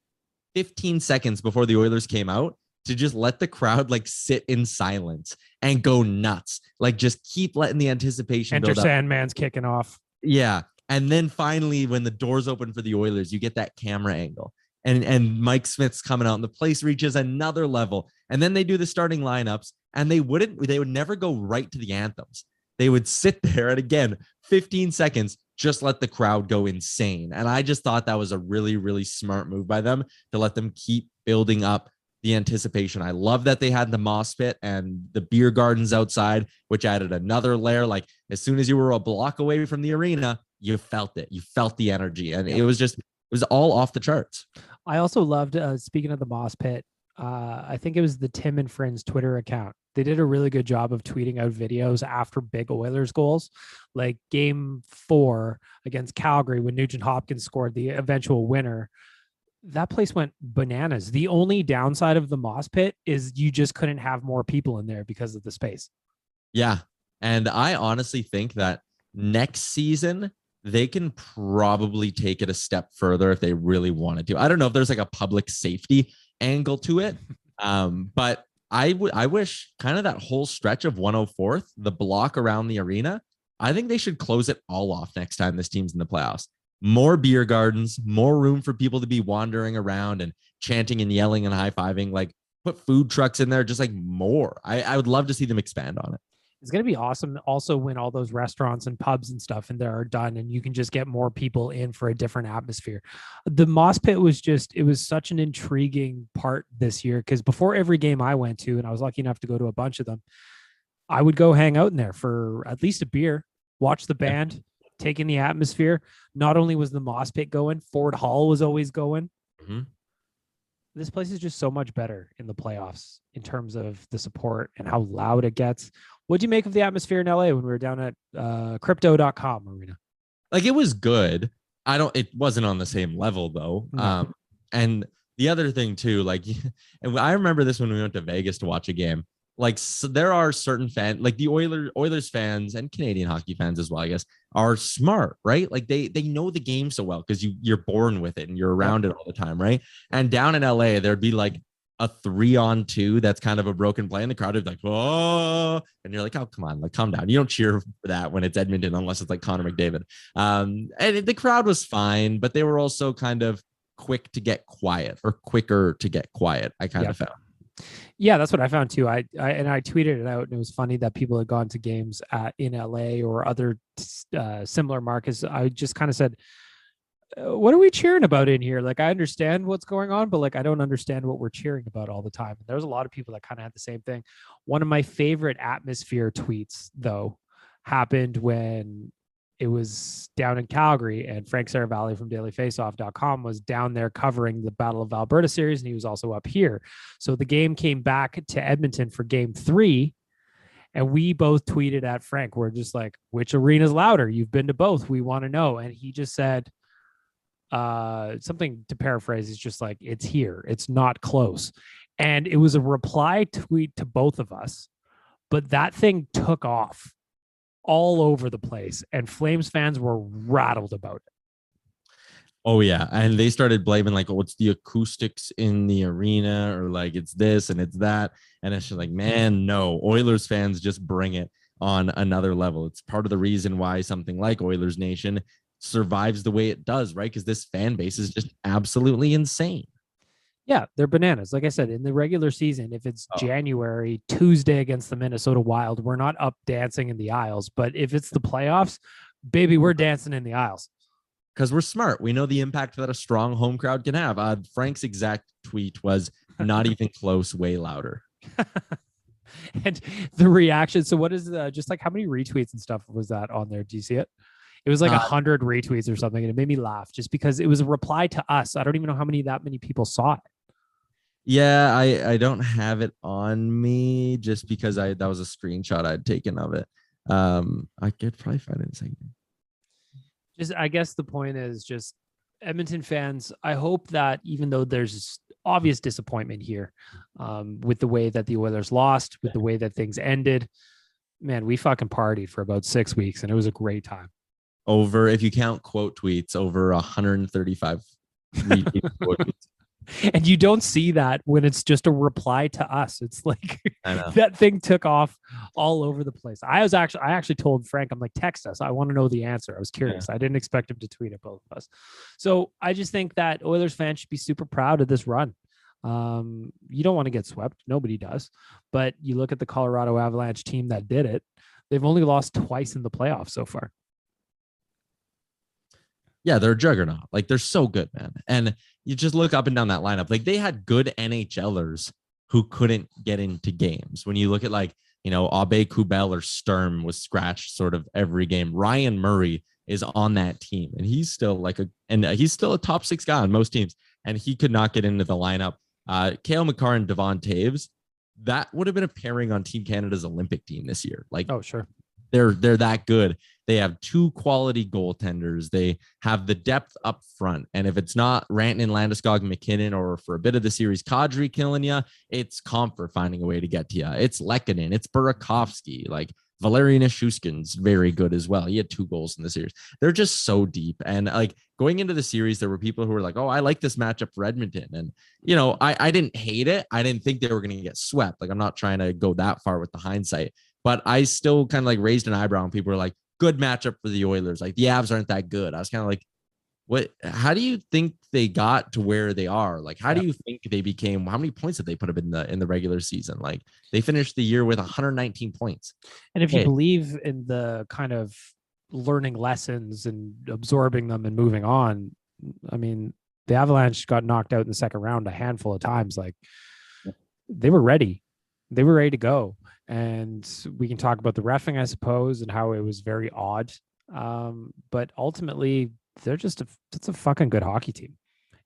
Speaker 9: 15 seconds before the Oilers came out to just let the crowd like sit in silence and go nuts. Like, just keep letting the anticipation
Speaker 1: Enter
Speaker 9: build up.
Speaker 1: Sandman's kicking off.
Speaker 9: Yeah. And then finally, when the doors open for the Oilers, you get that camera angle, and Mike Smith's coming out and the place reaches another level. And then they do the starting lineups, and they would never go right to the anthems. They would sit there, and again, 15 seconds, just let the crowd go insane. And I just thought that was a really, really smart move by them to let them keep building up the anticipation. I love that they had the moss pit and the beer gardens outside, which added another layer. Like, as soon as you were a block away from the arena, you felt it. You felt the energy, and it was all off the charts.
Speaker 1: I also loved, speaking of the moss pit, I think it was the Tim and Friends Twitter account. They did a really good job of tweeting out videos after big Oilers goals, like game 4 against Calgary when Nugent Hopkins scored the eventual winner. That place went bananas. The only downside of the moss pit is you just couldn't have more people in there because of the space.
Speaker 9: Yeah. And I honestly think that next season, they can probably take it a step further if they really wanted to. I don't know if there's like a public safety angle to it. But I wish kind of that whole stretch of 104th, the block around the arena, I think they should close it all off next time this team's in the playoffs. More beer gardens, more room for people to be wandering around and chanting and yelling and high-fiving. Like, put food trucks in there, just like more. I would love to see them expand on it.
Speaker 1: It's going to be awesome also when all those restaurants and pubs and stuff in there are done, and you can just get more people in for a different atmosphere. The moss pit was it was such an intriguing part this year, because before every game I went to, and I was lucky enough to go to a bunch of them, I would go hang out in there for at least a beer, watch the band, take in the atmosphere. Not only was the moss pit going, Ford Hall was always going.
Speaker 9: Mm-hmm.
Speaker 1: this place is just so much better in the playoffs in terms of the support and how loud it gets. What do you make of the atmosphere in LA when we were down at crypto.com arena?
Speaker 9: Like, it was good. It wasn't on the same level though.
Speaker 1: No.
Speaker 9: And the other thing too, like, and I remember this when we went to Vegas to watch a game. Like, so there are certain fans, like the Oilers fans and Canadian hockey fans as well, I guess, are smart, right? Like they know the game so well because you're born with it and you're around it all the time, right? And down in LA, there'd be like a 3-on-2 that's kind of a broken play, and the crowd would be like, oh, and you're like, oh, come on, like, calm down. You don't cheer for that when it's Edmonton unless it's like Connor McDavid. And the crowd was fine, but they were also kind of quick to get quiet, or quicker to get quiet, I kind of found.
Speaker 1: Yeah, that's what I found too. I tweeted it out, and it was funny that people had gone to games in LA or other similar markets. I just kind of said, what are we cheering about in here? Like, I understand what's going on, but like, I don't understand what we're cheering about all the time. And there's a lot of people that kind of had the same thing. One of my favorite atmosphere tweets, though, happened when it was down in Calgary, and Frank Saravalli from dailyfaceoff.com was down there covering the Battle of Alberta series, and he was also up here. So the game came back to Edmonton for game 3, and we both tweeted at Frank. We're just like, which arena's louder? You've been to both. We want to know. And he just said, something to paraphrase is just like, it's here. It's not close. And it was a reply tweet to both of us, but that thing took off all over the place, and Flames fans were rattled about it.
Speaker 9: Oh yeah, and they started blaming like, oh, it's the acoustics in the arena, or like it's this and it's that, and it's just like, man, no, Oilers fans just bring it on another level. It's part of the reason why something like Oilers Nation survives the way it does, right? Because this fan base is just absolutely insane.
Speaker 1: Yeah, they're bananas. Like I said, in the regular season, if it's January, Tuesday against the Minnesota Wild, we're not up dancing in the aisles. But if it's the playoffs, baby, we're dancing in the aisles.
Speaker 9: Because we're smart. We know the impact that a strong home crowd can have. Frank's exact tweet was, not even close, way louder.
Speaker 1: And the reaction. So what is just like, how many retweets and stuff was that on there? Do you see it? It was like 100 retweets or something, and it made me laugh just because it was a reply to us. I don't even know how that many people saw it.
Speaker 9: Yeah, I don't have it on me just because that was a screenshot I'd taken of it. I could probably find it in a second.
Speaker 1: Just, I guess the point is just, Edmonton fans, I hope that even though there's obvious disappointment here with the way that the Oilers lost, with the way that things ended, man, we fucking partied for about 6 weeks, and it was a great time.
Speaker 9: Over, if you count quote tweets, over 135 retweets, quote tweets.
Speaker 1: And you don't see that when it's just a reply to us. It's like that thing took off all over the place. I actually told Frank, I'm like, text us. I want to know the answer. I was curious. I didn't expect him to tweet at both of us. So I just think that Oilers fans should be super proud of this run. You don't want to get swept. Nobody does. But you look at the Colorado Avalanche team that did it. They've only lost twice in the playoffs so far.
Speaker 9: Yeah, they're a juggernaut. Like, they're so good, man. And you just look up and down that lineup. Like, they had good NHLers who couldn't get into games. When you look at, like, you know, Abe Kubel or Sturm was scratched sort of every game. Ryan Murray is on that team, and he's still he's still a top 6 guy on most teams, and he could not get into the lineup. Cale Makar and Devon Taves, that would have been a pairing on Team Canada's Olympic team this year. Like,
Speaker 1: oh, sure.
Speaker 9: They're that good. They have 2 quality goaltenders. They have the depth up front. And if it's not Rantanen, Landeskog, McKinnon, or for a bit of the series, Kadri killing you, it's Comfort finding a way to get to you. It's Lehkonen. It's Burakovsky. Like, Valerian Shushkin's very good as well. He had 2 goals in the series. They're just so deep. And like, going into the series, there were people who were like, oh, I like this matchup for Edmonton. And, you know, I didn't hate it. I didn't think they were going to get swept. Like, I'm not trying to go that far with the hindsight, but I still kind of like raised an eyebrow, and people were like, good matchup for the Oilers. Like, the Avs aren't that good. I was kind of like, how do you think they got to where they are? Like, how do you think they became, how many points did they put up in the regular season? Like, they finished the year with 119 points.
Speaker 1: And if you believe in the kind of learning lessons and absorbing them and moving on, I mean, the Avalanche got knocked out in the second round a handful of times. Like, they were ready. They were ready to go. And we can talk about the reffing, I suppose, and how it was very odd. But ultimately, it's a fucking good hockey team.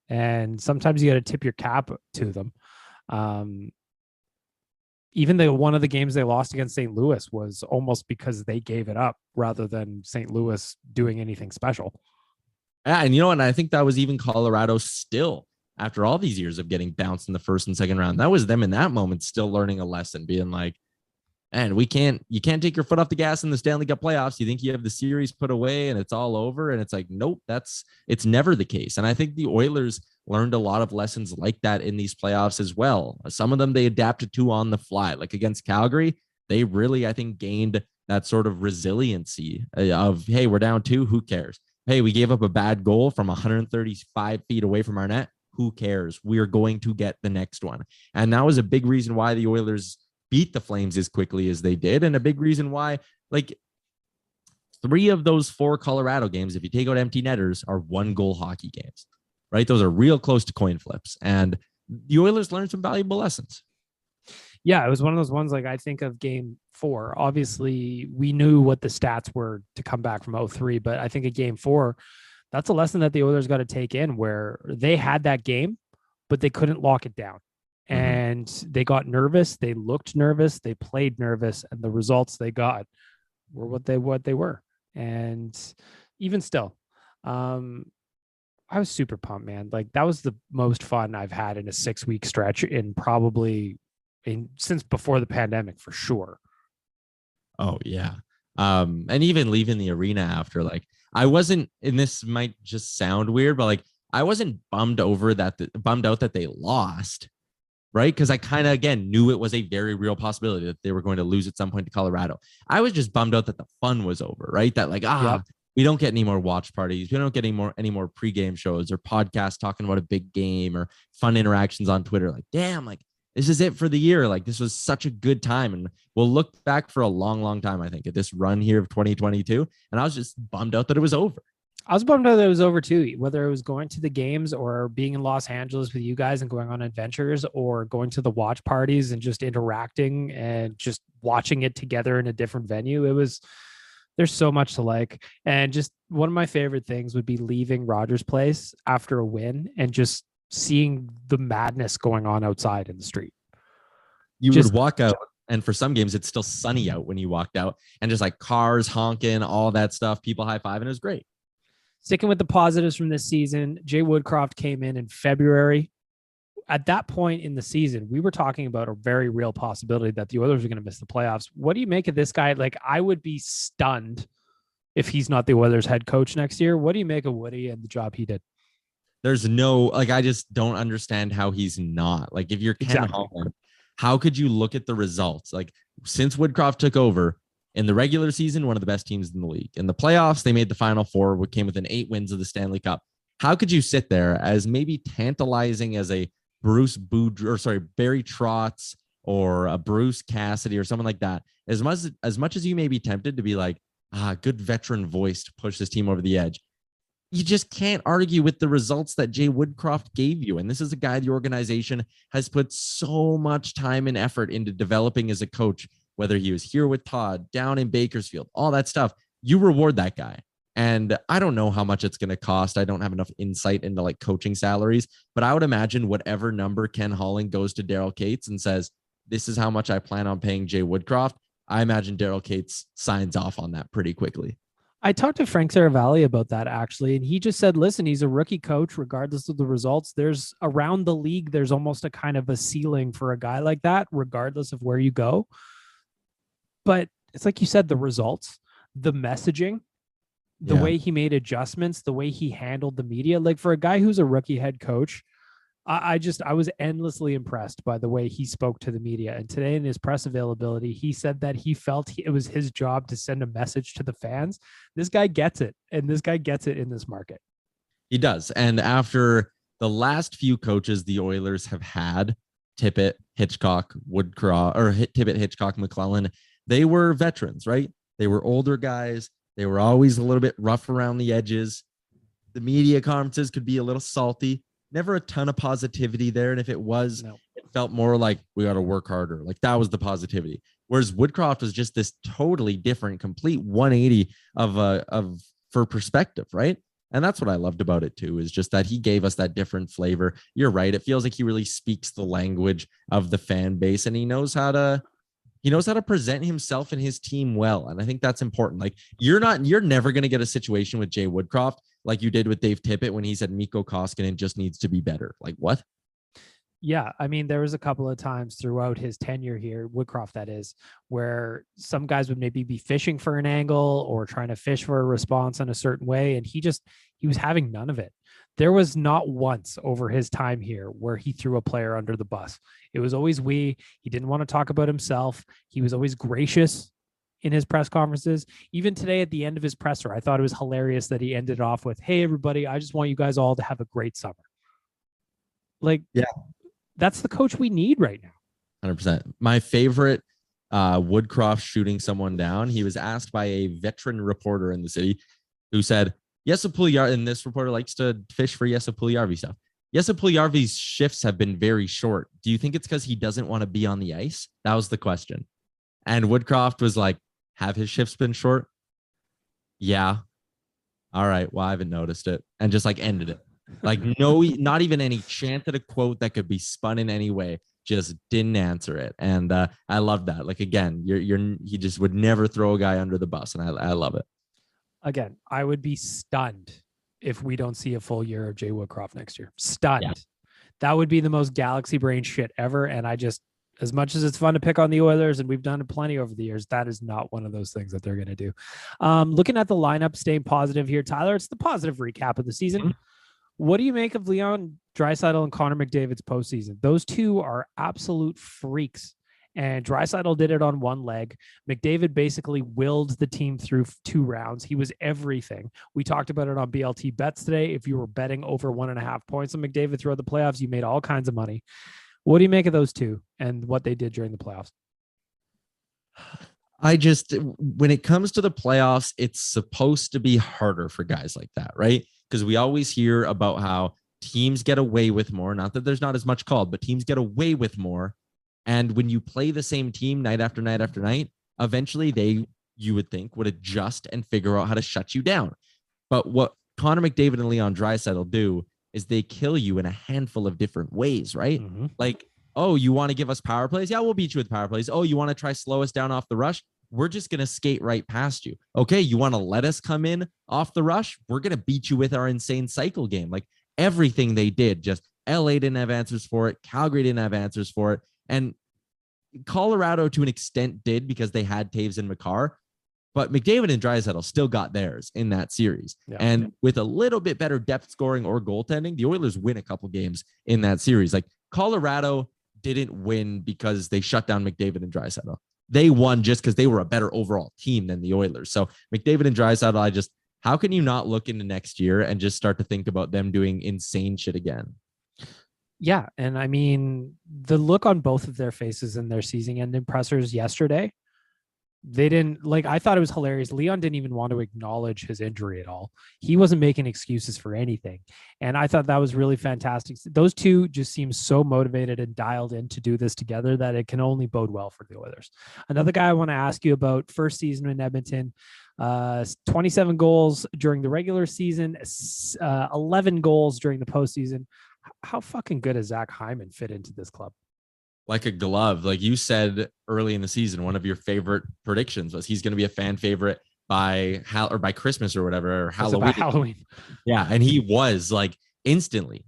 Speaker 1: And sometimes you got to tip your cap to them. Even though one of the games they lost against St. Louis was almost because they gave it up rather than St. Louis doing anything special.
Speaker 9: Yeah, and you know what? I think that was even Colorado still, after all these years of getting bounced in the first and second round. That was them in that moment still learning a lesson, being like, and you can't take your foot off the gas in the Stanley Cup playoffs. You think you have the series put away and it's all over. And it's like, nope, it's never the case. And I think the Oilers learned a lot of lessons like that in these playoffs as well. Some of them they adapted to on the fly, like against Calgary. They really, I think, gained that sort of resiliency of, hey, we're down 2. Who cares? Hey, we gave up a bad goal from 135 feet away from our net. Who cares? We're going to get the next one. And that was a big reason why the Oilers beat the Flames as quickly as they did. And a big reason why, like, 3 of those 4 Colorado games, if you take out empty netters, are 1-goal hockey games, right? Those are real close to coin flips. And the Oilers learned some valuable lessons.
Speaker 1: Yeah, it was one of those ones, like, I think of game 4. Obviously, we knew what the stats were to come back from 0-3, but I think at game 4, that's a lesson that the Oilers got to take in, where they had that game, but they couldn't lock it down. And they got nervous. They looked nervous. They played nervous, and the results they got were what they were. And even still, I was super pumped, man. Like, that was the most fun I've had in a 6-week stretch since before the pandemic, for sure.
Speaker 9: Oh yeah. And even leaving the arena after, like, I wasn't, and this might just sound weird, but like, I wasn't bummed out that they lost. Right. Because I kind of, again, knew it was a very real possibility that they were going to lose at some point to Colorado. I was just bummed out that the fun was over. Right. That like, we don't get any more watch parties. We don't get any more pregame shows or podcasts talking about a big game or fun interactions on Twitter. Like, damn, like, this is it for the year. Like, this was such a good time. And we'll look back for a long, long time, I think, at this run here of 2022. And I was just bummed out that it was over.
Speaker 1: I was bummed out that it was over too, whether it was going to the games or being in Los Angeles with you guys and going on adventures, or going to the watch parties and just interacting and just watching it together in a different venue. There's so much to like. And just one of my favorite things would be leaving Rogers Place after a win and just seeing the madness going on outside in the street.
Speaker 9: You would walk out, and for some games, it's still sunny out when you walked out, and just like cars honking, all that stuff, people high-fiving. It was great.
Speaker 1: Sticking with the positives from this season, Jay Woodcroft came in February. At that point in the season, we were talking about a very real possibility that the Oilers are going to miss the playoffs. What do you make of this guy? Like, I would be stunned if he's not the Oilers head coach next year. What do you make of Woody and the job he did?
Speaker 9: There's no, like, I just don't understand how he's not. Like, if you're Ken Holland, how could you look at the results? Like, since Woodcroft took over, in the regular season, one of the best teams in the league. In the playoffs, they made the Final Four, which came within 8 wins of the Stanley Cup. How could you sit there as maybe tantalizing as a Barry Trotz or a Bruce Cassidy or someone like that? As much as you may be tempted to be like, good veteran voice to push this team over the edge, you just can't argue with the results that Jay Woodcroft gave you. And this is a guy the organization has put so much time and effort into developing as a coach. Whether he was here with Todd, down in Bakersfield, all that stuff, you reward that guy. And I don't know how much it's going to cost. I don't have enough insight into like coaching salaries, but I would imagine whatever number Ken Holland goes to Daryl Cates and says, this is how much I plan on paying Jay Woodcroft, I imagine Daryl Cates signs off on that pretty quickly.
Speaker 1: I talked to Frank Saravalli about that, actually, and he just said, listen, he's a rookie coach, regardless of the results. There's around the league, there's almost a kind of a ceiling for a guy like that, regardless of where you go. But it's like you said, the results, the messaging, the way he made adjustments, the way he handled the media. Like, for a guy who's a rookie head coach, I was endlessly impressed by the way he spoke to the media. And today in his press availability, he said that he felt it was his job to send a message to the fans. This guy gets it. And this guy gets it in this market.
Speaker 9: He does. And after the last few coaches the Oilers have had, Tippett, Hitchcock, McClellan, they were veterans, right? They were older guys. They were always a little bit rough around the edges. The media conferences could be a little salty. Never a ton of positivity there. And if it was, it felt more like we got to work harder. Like, that was the positivity. Whereas Woodcroft was just this totally different, complete 180 for perspective, right? And that's what I loved about it too, is just that he gave us that different flavor. You're right. It feels like he really speaks the language of the fan base, and he knows how to present himself and his team well. And I think that's important. Like you're never going to get a situation with Jay Woodcroft like you did with Dave Tippett when he said Mikko Koskinen just needs to be better. Like what?
Speaker 1: Yeah, I mean, there was a couple of times throughout his tenure here, Woodcroft that is, where some guys would maybe be fishing for an angle or trying to fish for a response in a certain way, and he was having none of it. There was not once over his time here where he threw a player under the bus. It was always we. He didn't want to talk about himself. He was always gracious in his press conferences. Even today at the end of his presser, I thought it was hilarious that he ended off with, "Hey, everybody, I just want you guys all to have a great summer." Like, yeah. That's the coach we need right now.
Speaker 9: 100%. My favorite Woodcroft shooting someone down. He was asked by a veteran reporter in the city who said, Jesse Puljujarvi, and this reporter likes to fish for Jesse Puljujarvi stuff. Jesse Puljujarvi's shifts have been very short. Do you think it's because he doesn't want to be on the ice? That was the question. And Woodcroft was like, have his shifts been short? Yeah. All right. Well, I haven't noticed it. And just like ended it. Like no, not even any chance at a quote that could be spun in any way. Just didn't answer it, and I love that. Like again, he just would never throw a guy under the bus, and I love it.
Speaker 1: Again, I would be stunned if we don't see a full year of Jay Woodcroft next year. Stunned. Yeah. That would be the most galaxy brain shit ever. And I just, as much as it's fun to pick on the Oilers, and we've done it plenty over the years, that is not one of those things that they're going to do. Looking at the lineup, staying positive here, Tyler. It's the positive recap of the season. Mm-hmm. What do you make of Leon Draisaitl and Connor McDavid's postseason? Those two are absolute freaks. And Draisaitl did it on one leg. McDavid basically willed the team through 2 rounds. He was everything. We talked about it on BLT Bets today. If you were betting over 1.5 points on McDavid throughout the playoffs, you made all kinds of money. What do you make of those two and what they did during the playoffs?
Speaker 9: When it comes to the playoffs, it's supposed to be harder for guys like that, right? Because we always hear about how teams get away with more. Not that there's not as much called, but teams get away with more. And when you play the same team night after night after night, eventually you would think, would adjust and figure out how to shut you down. But what Connor McDavid and Leon Draisaitl do is they kill you in a handful of different ways, right? Mm-hmm. Like, oh, you want to give us power plays? Yeah, we'll beat you with power plays. Oh, you want to try slow us down off the rush? We're just going to skate right past you. Okay, you want to let us come in off the rush? We're going to beat you with our insane cycle game. Like everything they did, just LA didn't have answers for it. Calgary didn't have answers for it. And Colorado to an extent did because they had Taves and Makar. But McDavid and Draisaitl still got theirs in that series. Yeah. And with a little bit better depth scoring or goaltending, the Oilers win a couple games in that series. Like Colorado didn't win because they shut down McDavid and Draisaitl. They won just because they were a better overall team than the Oilers. So McDavid and Draisaitl, how can you not look into next year and just start to think about them doing insane shit again?
Speaker 1: Yeah. And I mean, the look on both of their faces in their season ending pressers yesterday, I thought it was hilarious. Leon didn't even want to acknowledge his injury at all. He wasn't making excuses for anything. And I thought that was really fantastic. Those two just seem so motivated and dialed in to do this together that it can only bode well for the Oilers. Another guy I want to ask you about, first season in Edmonton, 27 goals during the regular season, 11 goals during the postseason. How fucking good does Zach Hyman fit into this club?
Speaker 9: Like a glove. Like you said early in the season, one of your favorite predictions was he's going to be a fan favorite by Christmas or whatever, or Halloween. Yeah. And he was like instantly.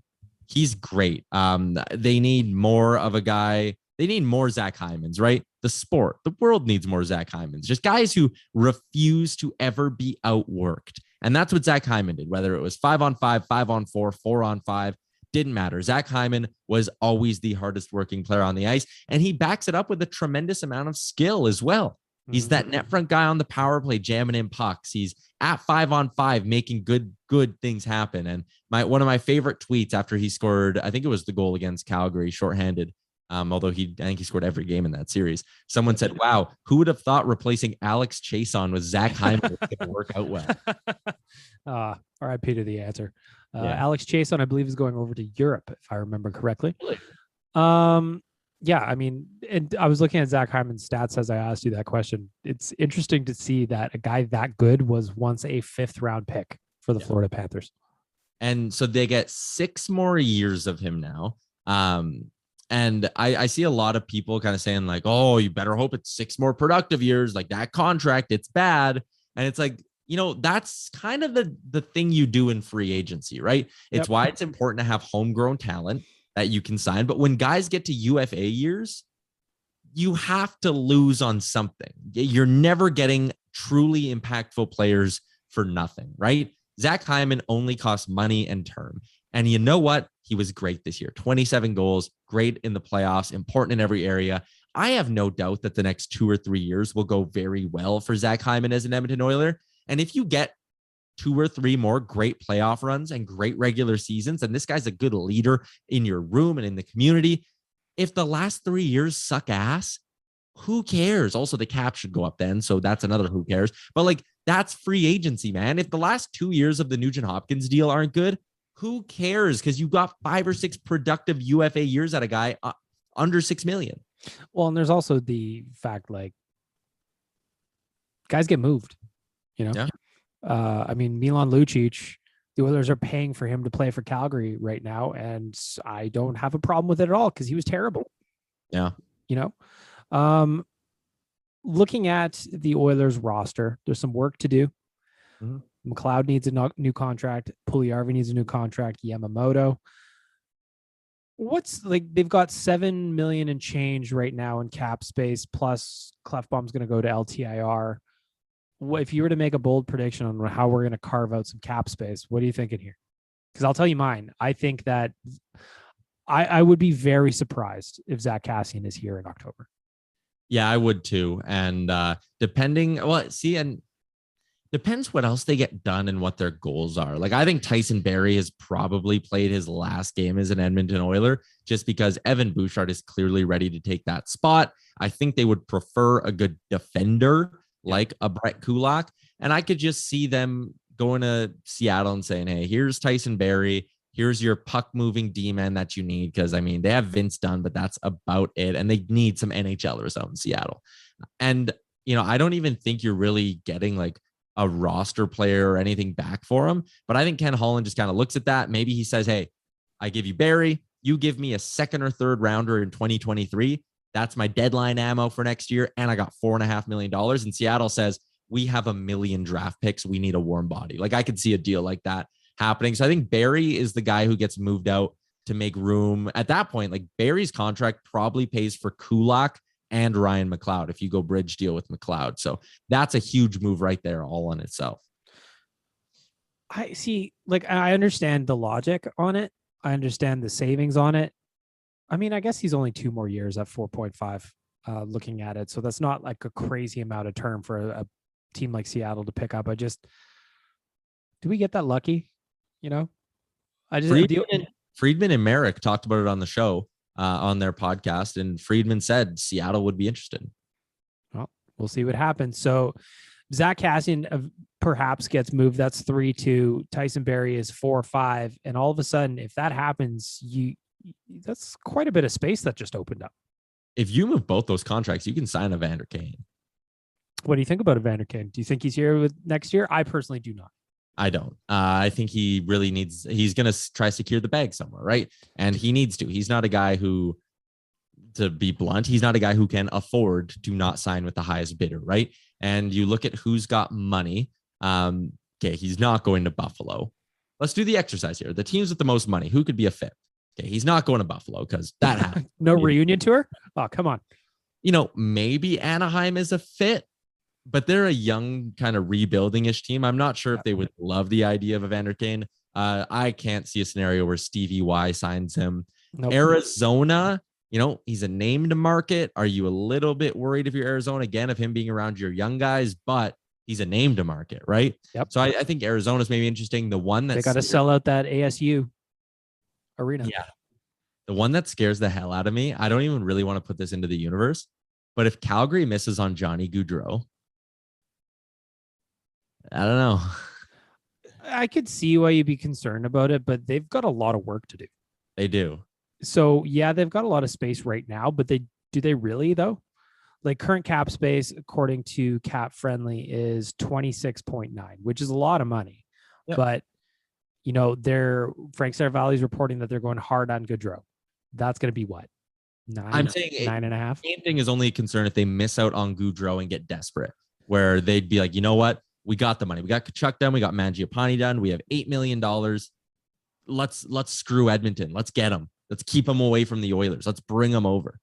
Speaker 9: He's great. They need more of a guy. They need more Zach Hymans, right? The world needs more Zach Hymans, just guys who refuse to ever be outworked. And that's what Zach Hyman did, whether it was 5-on-5, 5-on-4, 4-on-5. Didn't matter. Zach Hyman was always the hardest working player on the ice, and he backs it up with a tremendous amount of skill as well. He's that net front guy on the power play, jamming in pucks. He's at 5-on-5, making good things happen. And one of my favorite tweets after he scored, I think it was the goal against Calgary, shorthanded. Although I think he scored every game in that series. Someone said, "Wow, who would have thought replacing Alex Chason with Zach Hyman would work out well?"
Speaker 1: RIP to the answer. Alex Chason, I believe, is going over to Europe, if I remember correctly. Really? Yeah, I mean, and I was looking at Zach Hyman's stats as I asked you that question. It's interesting to see that a guy that good was once a 5th round pick for the Florida Panthers.
Speaker 9: And so they get 6 more years of him now. And I see a lot of people kind of saying like, oh, you better hope it's 6 more productive years. Like that contract, it's bad. And it's like, that's kind of the thing you do in free agency, right? It's why it's important to have homegrown talent that you can sign. But when guys get to UFA years, you have to lose on something. You're never getting truly impactful players for nothing, right? Zach Hyman only costs money and term. And you know what? He was great this year. 27 goals, great in the playoffs, important in every area. I have no doubt that the next 2 or 3 years will go very well for Zach Hyman as an Edmonton Oiler. And if you get 2 or 3 more great playoff runs and great regular seasons, and this guy's a good leader in your room and in the community, if the last 3 years suck ass, who cares? Also, the cap should go up then. So that's another who cares. But like, that's free agency, man. If the last 2 years of the Nugent Hopkins deal aren't good, who cares? Because you got 5 or 6 productive UFA years at a guy under $6 million.
Speaker 1: Well, and there's also the fact like guys get moved,
Speaker 9: Yeah.
Speaker 1: I mean, Milan Lucic, the Oilers are paying for him to play for Calgary right now. And I don't have a problem with it at all because he was terrible.
Speaker 9: Yeah.
Speaker 1: Looking at the Oilers roster, there's some work to do.
Speaker 9: Mm-hmm.
Speaker 1: McLeod needs a new contract. Puljujarvi needs a new contract. Yamamoto. They've got $7 million and change right now in cap space, plus Clefbaum's going to go to LTIR. If you were to make a bold prediction on how we're going to carve out some cap space, what are you thinking here? Because I'll tell you mine. I think that I would be very surprised if Zach Kassian is here in October.
Speaker 9: Yeah, I would too. And depends what else they get done and what their goals are. Like, I think Tyson Barrie has probably played his last game as an Edmonton Oiler just because Evan Bouchard is clearly ready to take that spot. I think they would prefer a good defender like a Brett Kulak. And I could just see them going to Seattle and saying, hey, here's Tyson Barrie. Here's your puck moving D-man that you need. Because, I mean, they have Vince Dunn, but that's about it. And they need some NHLers out in Seattle. And, I don't even think you're really getting like a roster player or anything back for him. But I think Ken Holland just kind of looks at that. Maybe he says, hey, I give you Barrie. You give me a 2nd or 3rd rounder in 2023. That's my deadline ammo for next year. And I got $4.5 million. And Seattle says, we have 1 million draft picks. We need a warm body. Like, I could see a deal like that happening. So I think Barrie is the guy who gets moved out to make room. At that point, like, Barrie's contract probably pays for Kulak and Ryan McLeod if you go bridge deal with McLeod. So that's a huge move right there all on itself.
Speaker 1: I see, like, I understand the logic on it. I understand the savings on it. I mean, I guess he's only 2 more years at 4.5 looking at it. So that's not like a crazy amount of term for a team like Seattle to pick up. Do we get that lucky?
Speaker 9: Friedman and Merrick talked about it on the show, on their podcast, and Friedman said Seattle would be interested.
Speaker 1: Well, we'll see what happens. So Zach Kassian perhaps gets moved. That's 3-2. Tyson Barrie is 4-5. And all of a sudden, if that happens, that's quite a bit of space that just opened up.
Speaker 9: If you move both those contracts, you can sign Evander Kane.
Speaker 1: What do you think about Evander Kane? Do you think he's here with next year? I personally do not.
Speaker 9: I don't. I think he really he's going to try to secure the bag somewhere, right? And he needs to. He's not a guy who, to be blunt, he's not a guy who can afford to not sign with the highest bidder, right? And you look at who's got money. Okay, he's not going to Buffalo. Let's do the exercise here. The teams with the most money, who could be a fit? Okay, he's not going to Buffalo because that happened.
Speaker 1: No reunion tour? Oh, come on.
Speaker 9: Maybe Anaheim is a fit, but they're a young kind of rebuilding-ish team. I'm not sure if they would love the idea of Evander Kane. I can't see a scenario where Stevie Y signs him. Nope. Arizona, he's a name to market. Are you a little bit worried if you're Arizona, again, of him being around your young guys? But he's a name to market, right?
Speaker 1: Yep.
Speaker 9: So I think Arizona's maybe interesting. The one
Speaker 1: they got to sell out that ASU arena.
Speaker 9: Yeah. The one that scares the hell out of me, I don't even really want to put this into the universe, but if Calgary misses on Johnny Gaudreau, I don't know.
Speaker 1: I could see why you'd be concerned about it, but they've got a lot of work to do.
Speaker 9: They do.
Speaker 1: So yeah, they've got a lot of space right now, but do they really though? Like, current cap space, according to Cap Friendly, is 26.9, which is a lot of money. But Frank Seravalli is reporting that they're going hard on Gaudreau. That's going to be what?
Speaker 9: I'm saying
Speaker 1: 9.5.
Speaker 9: Same thing is only a concern if they miss out on Gaudreau and get desperate, where they'd be like, you know what? We got the money. We got Kachuk done. We got Mangiapane done. We have $8 million. Let's screw Edmonton. Let's get them. Let's keep them away from the Oilers. Let's bring them over.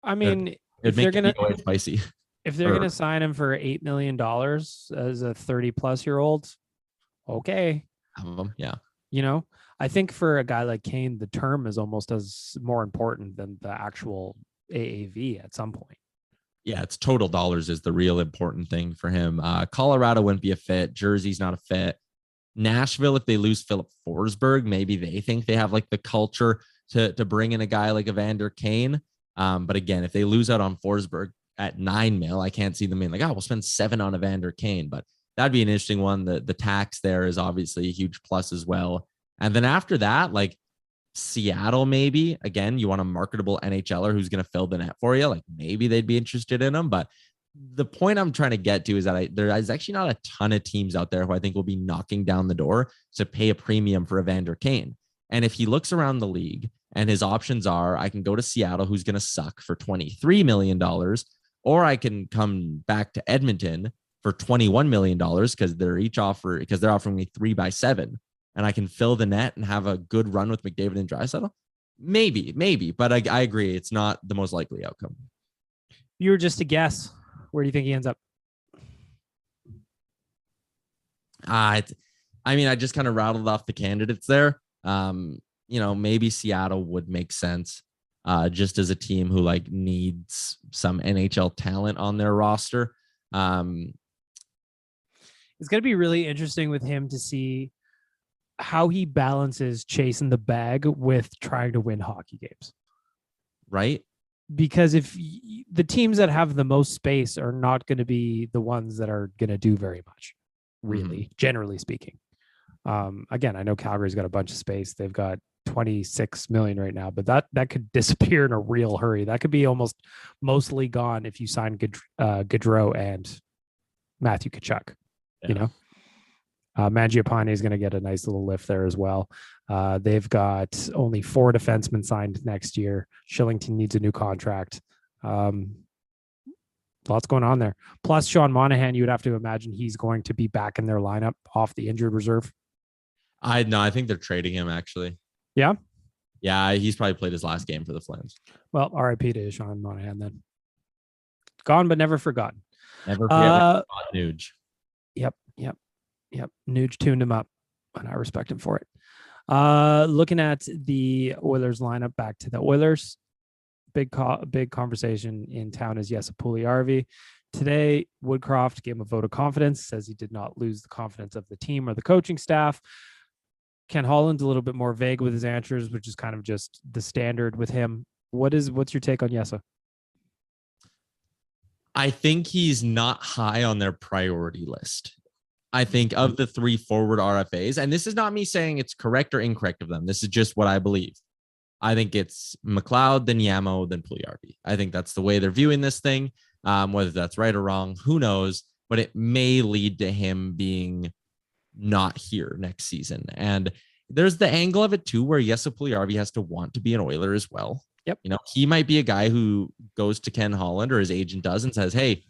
Speaker 1: I mean,
Speaker 9: if they're gonna spicy,
Speaker 1: if they're gonna sign him for $8 million as a 30-plus-year-old, okay.
Speaker 9: Yeah.
Speaker 1: I think for a guy like Kane, the term is almost as more important than the actual AAV at some point.
Speaker 9: Yeah, it's total dollars is the real important thing for him. Colorado wouldn't be a fit. Jersey's not a fit. Nashville, if they lose Philip Forsberg, maybe they think they have like the culture to bring in a guy like Evander Kane. But again, if they lose out on Forsberg at $9 million, I can't see them being like, we'll spend $7 million on Evander Kane. But that'd be an interesting one. The tax there is obviously a huge plus as well. And then after that, like Seattle, maybe again, you want a marketable NHLer who's going to fill the net for you. Like maybe they'd be interested in him. But the point I'm trying to get to is that there is actually not a ton of teams out there who I think will be knocking down the door to pay a premium for Evander Kane. And if he looks around the league and his options are, I can go to Seattle, who's going to suck for $23 million, or I can come back to Edmonton for $21 million because they're offering me 3x7. And I can fill the net and have a good run with McDavid and Draisaitl? Maybe. But I agree. It's not the most likely outcome.
Speaker 1: You were just a guess. Where do you think he ends up?
Speaker 9: I just kind of rattled off the candidates there. Maybe Seattle would make sense just as a team who like needs some NHL talent on their roster.
Speaker 1: It's going to be really interesting with him to see how he balances chasing the bag with trying to win hockey games.
Speaker 9: Right.
Speaker 1: Because if the teams that have the most space are not going to be the ones that are going to do very much, really, generally speaking. Again, I know Calgary's got a bunch of space. They've got 26 million right now, but that could disappear in a real hurry. That could be almost mostly gone if you sign Gaudreau and Matthew Tkachuk, Mangiapane is going to get a nice little lift there as well. They've got only 4 defensemen signed next year. Shillington needs a new contract. Lots going on there. Plus, Sean Monahan, you would have to imagine he's going to be back in their lineup off the injured reserve.
Speaker 9: I think they're trading him actually.
Speaker 1: Yeah?
Speaker 9: Yeah, he's probably played his last game for the Flames.
Speaker 1: Well, RIP to Sean Monahan then. Gone but never forgotten.
Speaker 9: Never forget Nuge.
Speaker 1: Yep. Nuge tuned him up, and I respect him for it. Looking at the Oilers lineup, back to the Oilers. Big conversation in town is Jesse Puljujärvi. Today, Woodcroft gave him a vote of confidence, says he did not lose the confidence of the team or the coaching staff. Ken Holland's a little bit more vague with his answers, which is kind of just the standard with him. What's your take on Jesse?
Speaker 9: I think he's not high on their priority list. I think of the 3 forward RFAs, and this is not me saying it's correct or incorrect of them. This is just what I believe. I think it's McLeod, then Yamo, then Puljujärvi. I think that's the way they're viewing this thing. Whether that's right or wrong, who knows? But it may lead to him being not here next season. And there's the angle of it too, where Jesse Puljujärvi has to want to be an Oiler as well.
Speaker 1: Yep.
Speaker 9: He might be a guy who goes to Ken Holland or his agent does and says, hey,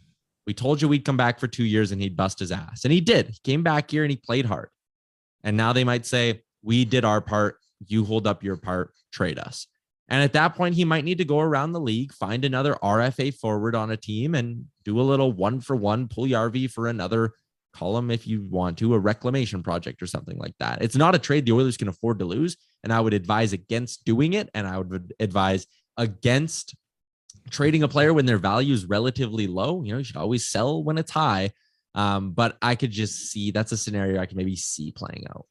Speaker 9: we told you we'd come back for 2 years and he'd bust his ass. And he did. He came back here and he played hard. And now they might say, we did our part. You hold up your part, trade us. And at that point, he might need to go around the league, find another RFA forward on a team and do a little 1-for-1 Puljujärvi for another column if you want to, a reclamation project or something like that. It's not a trade the Oilers can afford to lose. And I would advise against doing it. And I would advise against trading a player when their value is relatively low. You should always sell when it's high. But I could just see that's a scenario I can maybe see playing out.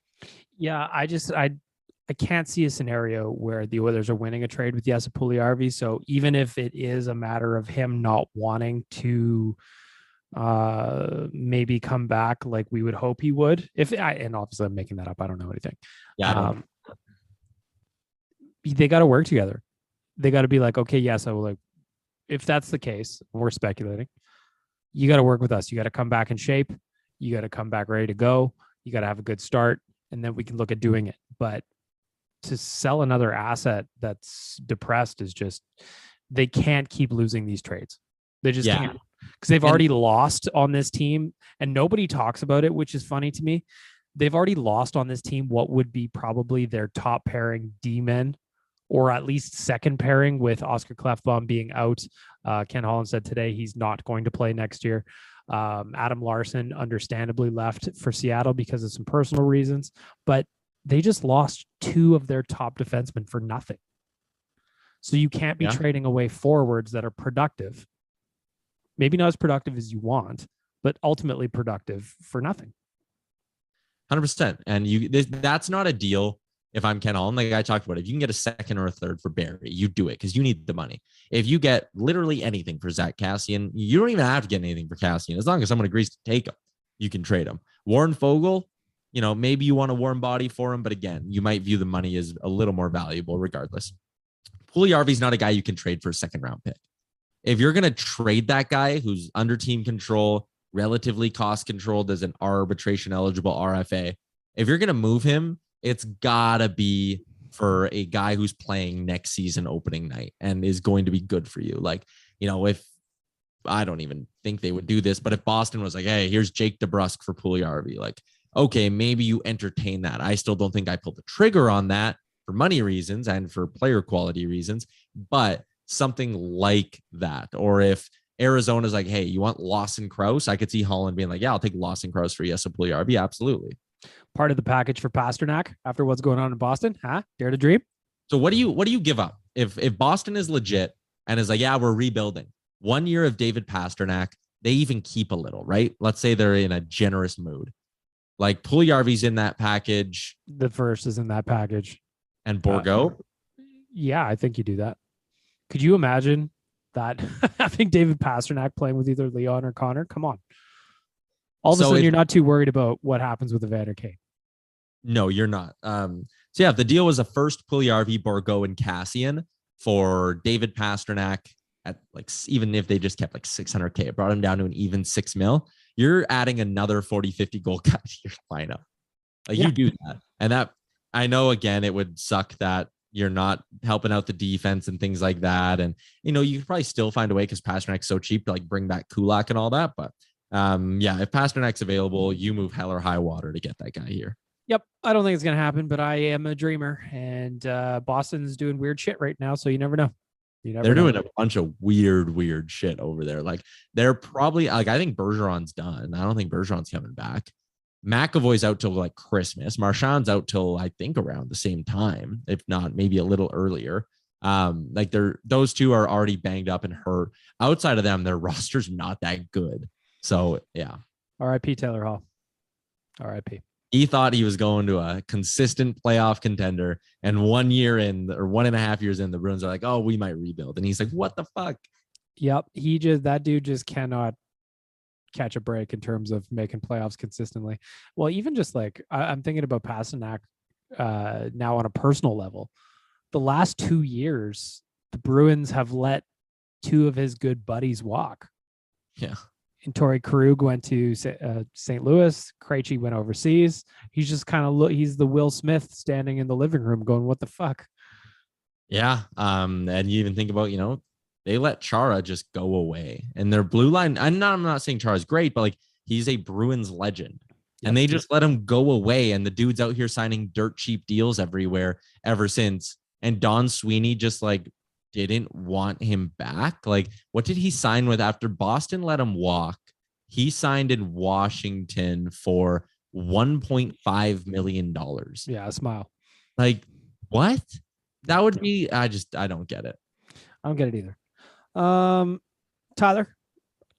Speaker 1: Yeah, I can't see a scenario where the Oilers are winning a trade with Jesse Puljujärvi. So even if it is a matter of him not wanting to maybe come back like we would hope he would, and obviously I'm making that up. I don't know anything.
Speaker 9: Yeah.
Speaker 1: They got to work together. They got to be like, okay, yes, I will. Like, if that's the case, we're speculating. You got to work with us. You got to come back in shape. You got to come back ready to go. You got to have a good start, and then we can look at doing it. But to sell another asset that's depressed is just, they can't keep losing these trades. They just can't, because they've already lost on this team, and nobody talks about it, which is funny to me. They've already lost on this team what would be probably their top pairing D-men, or at least second pairing, with Oscar Klefbom being out. Ken Holland said today he's not going to play next year. Adam Larson understandably left for Seattle because of some personal reasons, but they just lost two of their top defensemen for nothing. So you can't be trading away forwards that are productive. Maybe not as productive as you want, but ultimately productive for nothing.
Speaker 9: 100%. And that's not a deal. If I'm Ken Holland, like I talked about, if you can get a second or a third for Barry, you do it because you need the money. If you get literally anything for Zach Kassian, you don't even have to get anything for Kassian. As long as someone agrees to take him, you can trade him. Warren Fogle, maybe you want a warm body for him, but again, you might view the money as a little more valuable regardless. Puljujärvi's not a guy you can trade for a second round pick. If you're going to trade that guy who's under team control, relatively cost controlled as an arbitration eligible RFA, if you're going to move him, it's gotta be for a guy who's playing next season opening night and is going to be good for you. Like, if I don't even think they would do this, but if Boston was like, hey, here's Jake DeBrusk for Puljujärvi, like, okay, maybe you entertain that. I still don't think I pulled the trigger on that for money reasons and for player quality reasons, but something like that. Or if Arizona's like, hey, you want Lawson Krause? I could see Holland being like, yeah, I'll take Lawson Krause for Jesse Puljujärvi. Absolutely.
Speaker 1: Part of the package for Pasternak after what's going on in Boston, huh? Dare to dream.
Speaker 9: So what do you give up if Boston is legit and is like, yeah, we're rebuilding? 1 year of David Pasternak, they even keep a little, right? Let's say they're in a generous mood. Like Puljujärvi's in that package.
Speaker 1: The first is in that package.
Speaker 9: And Borgo?
Speaker 1: Yeah, I think you do that. Could you imagine that? I think David Pasternak playing with either Leon or Connor. Come on. All of a sudden, you're not too worried about what happens with Evander Kane.
Speaker 9: No, you're not. So yeah, the deal was a first Puljujärvi, Borgo, and Kassian for David Pasternak at like, even if they just kept like $600K, it brought him down to an even $6 million. You're adding another 40, 50 goal guy to your lineup. Like you do that. And that, I know, again, it would suck that you're not helping out the defense and things like that. And, you could probably still find a way because Pasternak's so cheap to like bring back Kulak and all that. But if Pasternak's available, you move hell or high water to get that guy here.
Speaker 1: Yep. I don't think it's going to happen, but I am a dreamer, and Boston's doing weird shit right now. So you never know.
Speaker 9: They're doing a bunch of weird shit over there. Like they're probably like, I think Bergeron's done. I don't think Bergeron's coming back. McAvoy's out till like Christmas. Marchand's out till I think around the same time, if not maybe a little earlier. Like those two are already banged up and hurt. Outside of them, their roster's not that good. So yeah.
Speaker 1: R.I.P. Taylor Hall. R.I.P.
Speaker 9: He thought he was going to a consistent playoff contender, and 1 year in or 1.5 years in, the Bruins are like, oh, we might rebuild. And he's like, what the fuck?
Speaker 1: Yep. That dude just cannot catch a break in terms of making playoffs consistently. Well, even just like, I'm thinking about Pasternak now on a personal level. The last 2 years, the Bruins have let two of his good buddies walk.
Speaker 9: Yeah.
Speaker 1: And Torrey Krug went to St. Louis. Krejci went overseas. He's just kind of he's the Will Smith standing in the living room going, what the fuck?
Speaker 9: Yeah. And you even think about, they let Chara just go away, and their blue line. I'm not saying Chara's great, but like he's a Bruins legend, and they just let him go away. And the dude's out here signing dirt cheap deals everywhere ever since. And Don Sweeney just like didn't want him back. Like, what did he sign with after Boston let him walk? He signed in Washington for $1.5 million.
Speaker 1: Yeah, a smile.
Speaker 9: Like, what? That would be, I don't get it.
Speaker 1: I don't get it either. Tyler,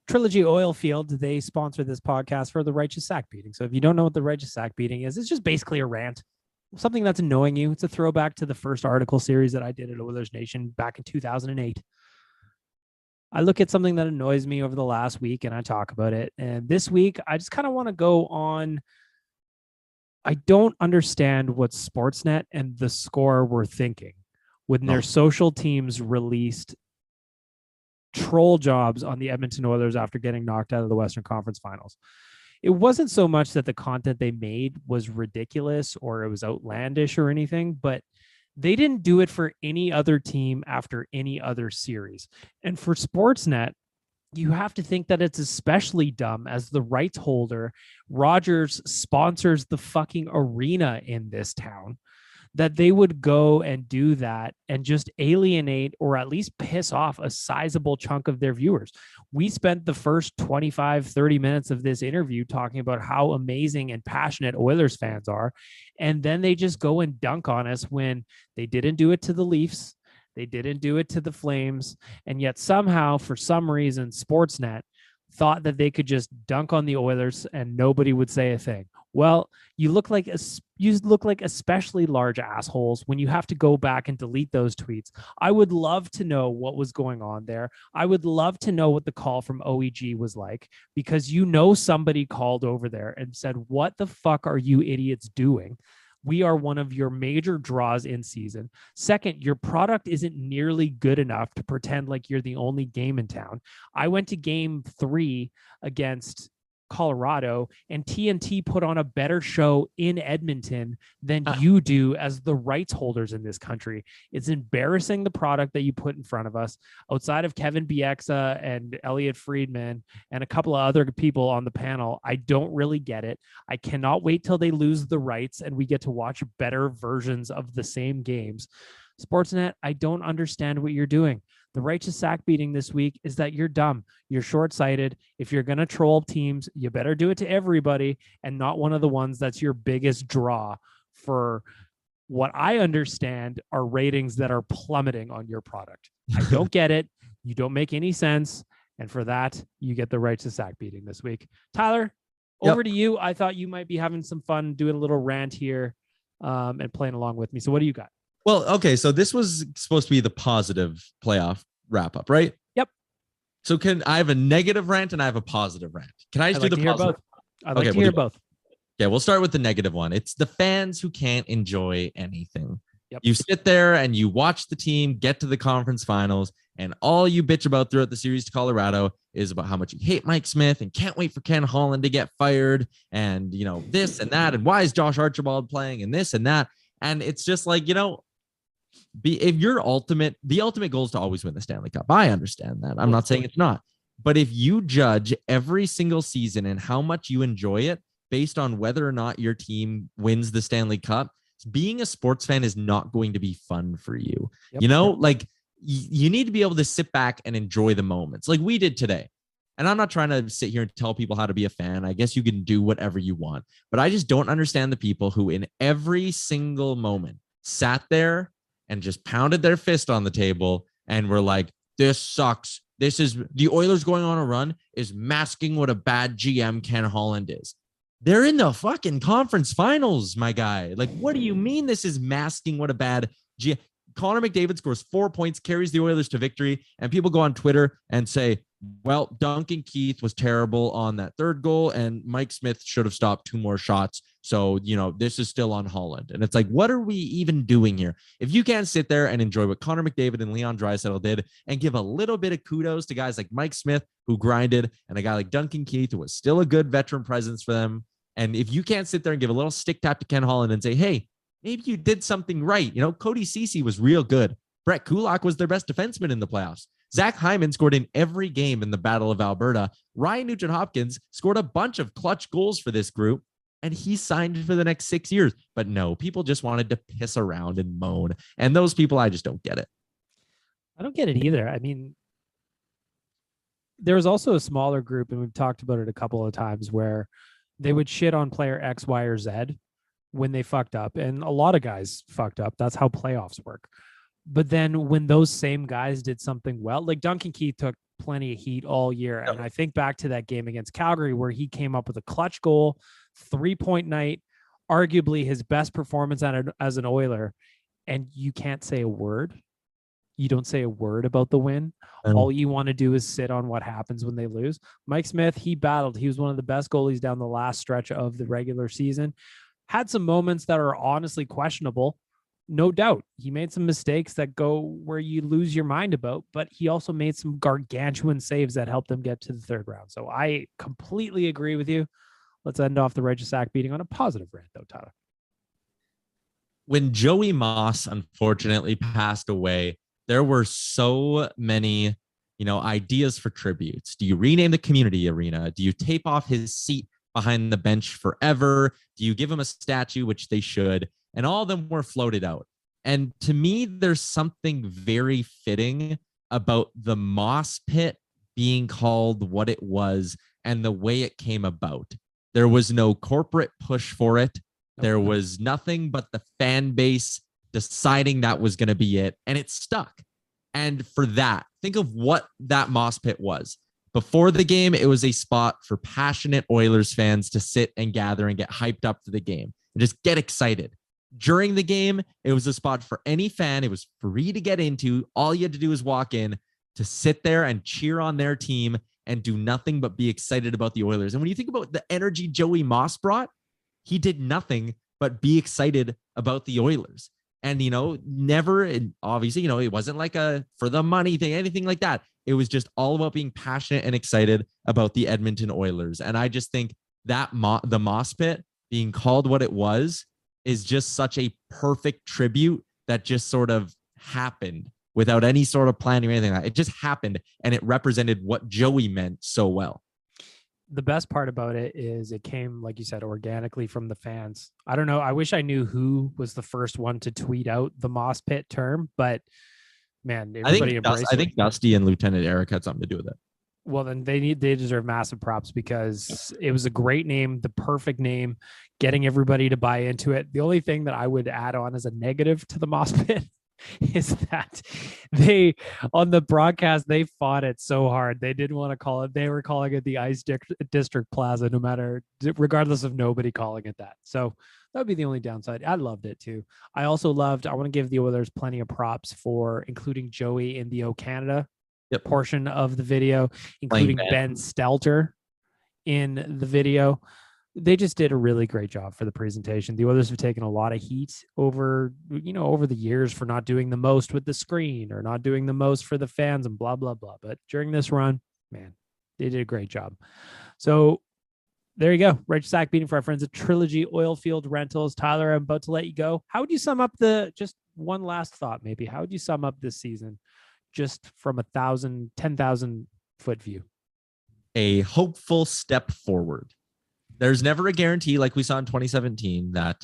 Speaker 1: Trilogy Oilfield, they sponsor this podcast for the Righteous Sack Beating. So if you don't know what the Righteous Sack Beating is, it's just basically a rant. Something that's annoying you. It's a throwback to the first article series that I did at Oilers Nation back in 2008. I look at something that annoys me over the last week and I talk about it. And this week, I just kind of want to go on. I don't understand what Sportsnet and The Score were thinking when their social teams released troll jobs on the Edmonton Oilers after getting knocked out of the Western Conference Finals. it wasn't so much that the content they made was ridiculous or it was outlandish or anything, but they didn't do it for any other team after any other series. And for Sportsnet, you have to think that it's especially dumb as the rights holder. Rogers sponsors the fucking arena in this town, that they would go and do that and just alienate or at least piss off a sizable chunk of their viewers. We spent the first 25, 30 minutes of this interview talking about how amazing and passionate Oilers fans are. And then they just go and dunk on us when they didn't do it to the Leafs. They didn't do it to the Flames. And yet somehow, for some reason, Sportsnet thought that they could just dunk on the Oilers and nobody would say a thing. Well, you look like especially large assholes when you have to go back and delete those tweets. I would love to know what was going on there. I would love to know what the call from OEG was like, because somebody called over there and said, "What the fuck are you idiots doing? We are one of your major draws in season. Second, your product isn't nearly good enough to pretend like you're the only game in town." I went to game 3 against Colorado, and TNT put on a better show in Edmonton than you do as the rights holders in this country. It's embarrassing, the product that you put in front of us. Outside of Kevin Bieksa and Elliot Friedman and a couple of other people on the panel, I don't really get it. I cannot wait till they lose the rights and we get to watch better versions of the same games. Sportsnet, I don't understand what you're doing. The righteous sack beating this week is that you're dumb. You're short-sighted. If you're going to troll teams, you better do it to everybody and not one of the ones that's your biggest draw for what I understand are ratings that are plummeting on your product. I don't get it. You don't make any sense. And for that, you get the righteous sack beating this week. Tyler, over to you. I thought you might be having some fun doing a little rant here and playing along with me. So what do you got?
Speaker 9: Well, okay, so this was supposed to be the positive playoff wrap up, right?
Speaker 1: Yep.
Speaker 9: So I have a negative rant and I have a positive rant. Can I just do the positive?
Speaker 1: I'd like to hear both.
Speaker 9: Yeah, we'll start with the negative one. It's the fans who can't enjoy anything.
Speaker 1: Yep.
Speaker 9: You sit there and you watch the team get to the conference finals, and all you bitch about throughout the series to Colorado is about how much you hate Mike Smith and can't wait for Ken Holland to get fired, and this and that, and why is Josh Archibald playing, and this and that. And it's just like, if the ultimate goal is to always win the Stanley Cup. I understand that. I'm not saying it's not. But if you judge every single season and how much you enjoy it based on whether or not your team wins the Stanley Cup, being a sports fan is not going to be fun for you.
Speaker 1: Yep.
Speaker 9: You need to be able to sit back and enjoy the moments like we did today. And I'm not trying to sit here and tell people how to be a fan. I guess you can do whatever you want. But I just don't understand the people who in every single moment sat there and just pounded their fist on the table and were like, "This sucks. This is the Oilers going on a run is masking what a bad GM Ken Holland is." They're in the fucking conference finals, my guy. Like, what do you mean this is masking what a bad GM? Connor McDavid scores 4 points, carries the Oilers to victory, and people go on Twitter and say, "Well, Duncan Keith was terrible on that third goal, and Mike Smith should have stopped 2 more shots. So, this is still on Holland." And it's like, what are we even doing here? If you can't sit there and enjoy what Connor McDavid and Leon Draisaitl did and give a little bit of kudos to guys like Mike Smith, who grinded, and a guy like Duncan Keith, who was still a good veteran presence for them. And if you can't sit there and give a little stick tap to Ken Holland and say, "Hey, maybe you did something right." Cody Ceci was real good. Brett Kulak was their best defenseman in the playoffs. Zach Hyman scored in every game in the Battle of Alberta. Ryan Nugent-Hopkins scored a bunch of clutch goals for this group, and he signed for the next 6 years. But no, people just wanted to piss around and moan. And those people, I just don't get it.
Speaker 1: I don't get it either. I mean, there was also a smaller group, and we've talked about it a couple of times, where they would shit on player X, Y, or Z when they fucked up. And a lot of guys fucked up. That's how playoffs work. But then when those same guys did something well, like Duncan Keith took plenty of heat all year. And I think back to that game against Calgary where he came up with a clutch goal, 3-point night, arguably his best performance as an Oiler. And you can't say a word. You don't say a word about the win. All you want to do is sit on what happens when they lose. Mike Smith, he battled. He was one of the best goalies down the last stretch of the regular season. Had some moments that are honestly questionable. No doubt. He made some mistakes that go where you lose your mind about, but he also made some gargantuan saves that helped them get to the third round. So I completely agree with you. Let's end off the Righteous Act beating on a positive rant, though, Tyler.
Speaker 9: When Joey Moss unfortunately passed away, there were so many, ideas for tributes. Do you rename the community arena? Do you tape off his seat behind the bench forever? Do you give him a statue, which they should? And all of them were floated out. And to me, there's something very fitting about the Moss Pit being called what it was and the way it came about. There was no corporate push for it. There was nothing but the fan base deciding that was going to be it, and it stuck. And for that, think of what that Moss Pit was. Before the game, it was a spot for passionate Oilers fans to sit and gather and get hyped up for the game and just get excited. During the game, it was a spot for any fan. It was free to get into. All you had to do was walk in to sit there and cheer on their team and do nothing but be excited about the Oilers. And when you think about the energy Joey Moss brought, he did nothing but be excited about the Oilers. And, never, and obviously, it wasn't like a for the money thing, anything like that. It was just all about being passionate and excited about the Edmonton Oilers. And I just think that the Moss Pit being called what it was is just such a perfect tribute that just sort of happened without any sort of planning or anything like that. It just happened, and it represented what Joey meant so well.
Speaker 1: The best part about it is it came, like you said, organically from the fans. I don't know. I wish I knew who was the first one to tweet out the Moss Pit term, but man, everybody embraced it.
Speaker 9: I think Dusty and Lieutenant Eric had something to do with it.
Speaker 1: Well, then they deserve massive props because it was a great name, the perfect name, getting everybody to buy into it. The only thing that I would add on as a negative to the Moss Pit is that they, on the broadcast, they fought it so hard. They didn't want to call it. They were calling it the Ice District Plaza, regardless of nobody calling it that. So that would be the only downside. I loved it too. I also want to give the Oilers plenty of props for including Joey in the O Canada portion of the video, including Ben Stelter in the video. They just did a really great job for the presentation. The Oilers have taken a lot of heat over the years for not doing the most with the screen or not doing the most for the fans and blah, blah, blah. But during this run, man, they did a great job. So there you go. Righteous Act beating for our friends at Trilogy Oilfield Rentals. Tyler, I'm about to let you go. How would you sum up just one last thought, maybe? How would you sum up this season just from 10,000 foot view?
Speaker 9: A hopeful step forward. There's never a guarantee, like we saw in 2017, that,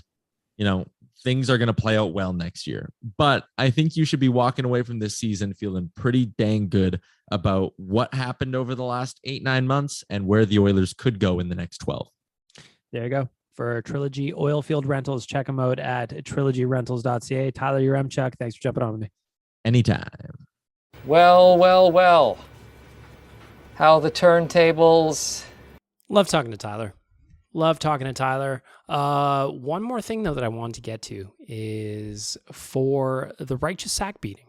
Speaker 9: things are going to play out well next year. But I think you should be walking away from this season feeling pretty dang good about what happened over the last 8-9 months and where the Oilers could go in the next 12.
Speaker 1: There you go. For Trilogy Oilfield Rentals, check them out at trilogyrentals.ca. Tyler Yaremchuk, thanks for jumping on with me.
Speaker 9: Anytime.
Speaker 7: Well. How the turntables.
Speaker 1: Love talking to Tyler. One more thing, though, that I wanted to get to is for the Righteous Act beating.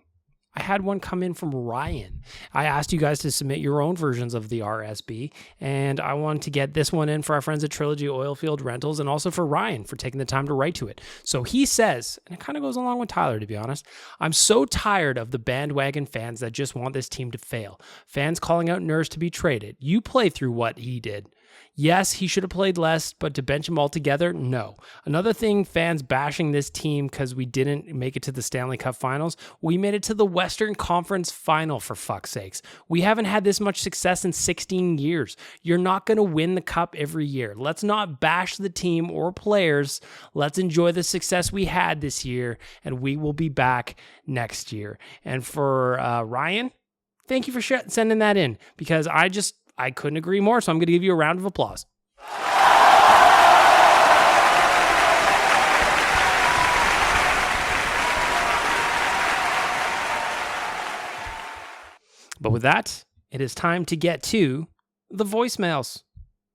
Speaker 1: I had one come in from Ryan. I asked you guys to submit your own versions of the RSB, and I wanted to get this one in for our friends at Trilogy Oilfield Rentals and also for Ryan for taking the time to write to it. So he says, and it kind of goes along with Tyler, to be honest, I'm so tired of the bandwagon fans that just want this team to fail. Fans calling out Nurse to be traded. You play through what he did. Yes, he should have played less, but to bench him altogether, no. Another thing, fans bashing this team because we didn't make it to the Stanley Cup Finals. We made it to the Western Conference Final, for fuck's sakes. We haven't had this much success in 16 years. You're not going to win the cup every year. Let's not bash the team or players. Let's enjoy the success we had this year, and we will be back next year. And for Ryan, thank you for sending that in, because I couldn't agree more, so I'm going to give you a round of applause. But with that, it is time to get to the voicemails.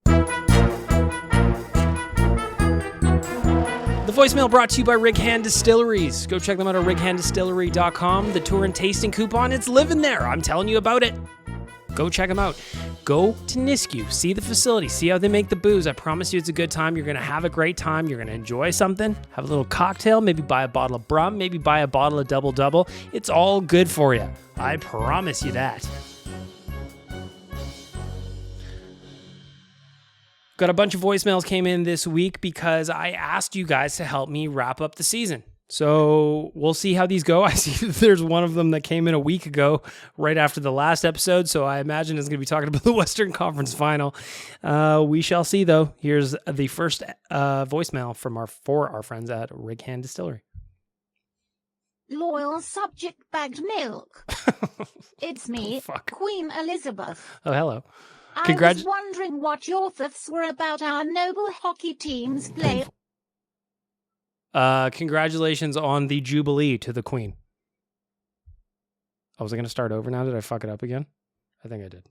Speaker 1: The voicemail brought to you by Righand Distilleries. Go check them out at righanddistillery.com. The tour and tasting coupon, it's living there. I'm telling you about it. Go check them out. Go to Nisku, see the facility, see how they make the booze. I promise you it's a good time. You're going to have a great time. You're going to enjoy something, have a little cocktail, maybe buy a bottle of rum, maybe buy a bottle of Double Double. It's all good for you. I promise you that. Got a bunch of voicemails came in this week because I asked you guys to help me wrap up the season. So we'll see how these go. I see there's one of them that came in a week ago, right after the last episode. So I imagine it's going to be talking about the Western Conference Final. We shall see, though. Here's the first voicemail from our friends at Righand Distillery.
Speaker 10: Loyal subject bagged milk. It's me, Queen Elizabeth.
Speaker 1: Oh, hello.
Speaker 10: I was wondering what your thoughts were about our noble hockey team's play.
Speaker 1: Congratulations on the Jubilee to the Queen. Oh, was I going to start over now? Did I fuck it up again? I think I did.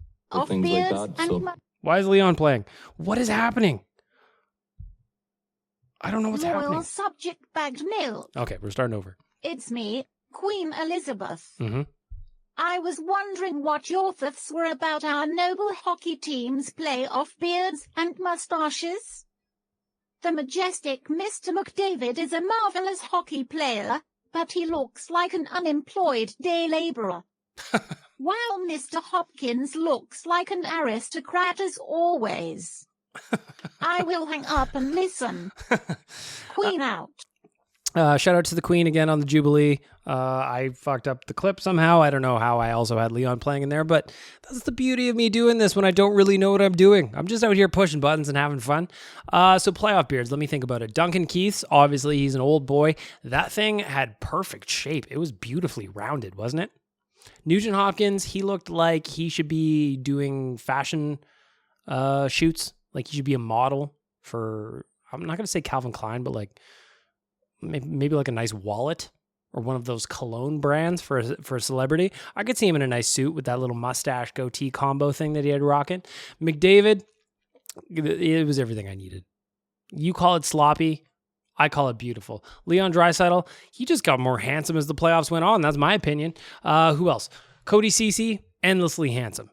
Speaker 5: Things like that. So.
Speaker 1: Why is Leon playing? What is happening? I don't know what's happening.
Speaker 10: Loyal subject bagged milk.
Speaker 1: Okay, we're starting over.
Speaker 10: It's me, Queen Elizabeth.
Speaker 1: Mm-hmm.
Speaker 10: I was wondering what your thoughts were about our noble hockey team's playoff beards and mustaches. The majestic Mr. McDavid is a marvelous hockey player, but he looks like an unemployed day laborer. While Mr. Hopkins looks like an aristocrat as always. I will hang up and listen. Queen out.
Speaker 1: Shout out to the Queen again on the Jubilee. I fucked up the clip somehow. I don't know how I also had Leon playing in there, but that's the beauty of me doing this when I don't really know what I'm doing. I'm just out here pushing buttons and having fun. So playoff beards, let me think about it. Duncan Keith's, obviously he's an old boy. That thing had perfect shape. It was beautifully rounded, wasn't it? Nugent Hopkins, he looked like he should be doing fashion shoots. Like he should be a model for, I'm not going to say Calvin Klein, but like, maybe like a nice wallet or one of those cologne brands for a celebrity. I could see him in a nice suit with that little mustache goatee combo thing that he had rocking. McDavid, it was everything I needed. You call it sloppy. I call it beautiful. Leon Draisaitl, he just got more handsome as the playoffs went on. That's my opinion. Who else? Cody Ceci, endlessly handsome.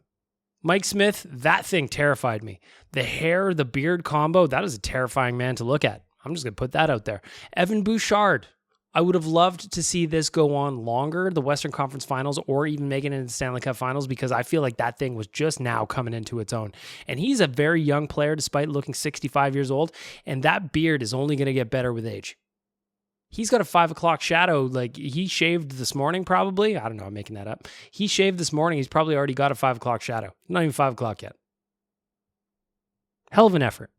Speaker 1: Mike Smith, that thing terrified me. The hair, the beard combo, that is a terrifying man to look at. I'm just going to put that out there. Evan Bouchard. I would have loved to see this go on longer, the Western Conference Finals, or even making it into the Stanley Cup Finals, because I feel like that thing was just now coming into its own. And he's a very young player, despite looking 65 years old, and that beard is only going to get better with age. He's got a 5 o'clock shadow. Like, he shaved this morning, probably. I don't know, I'm making that up. He shaved this morning. He's probably already got a 5 o'clock shadow. Not even 5 o'clock yet. Hell of an effort.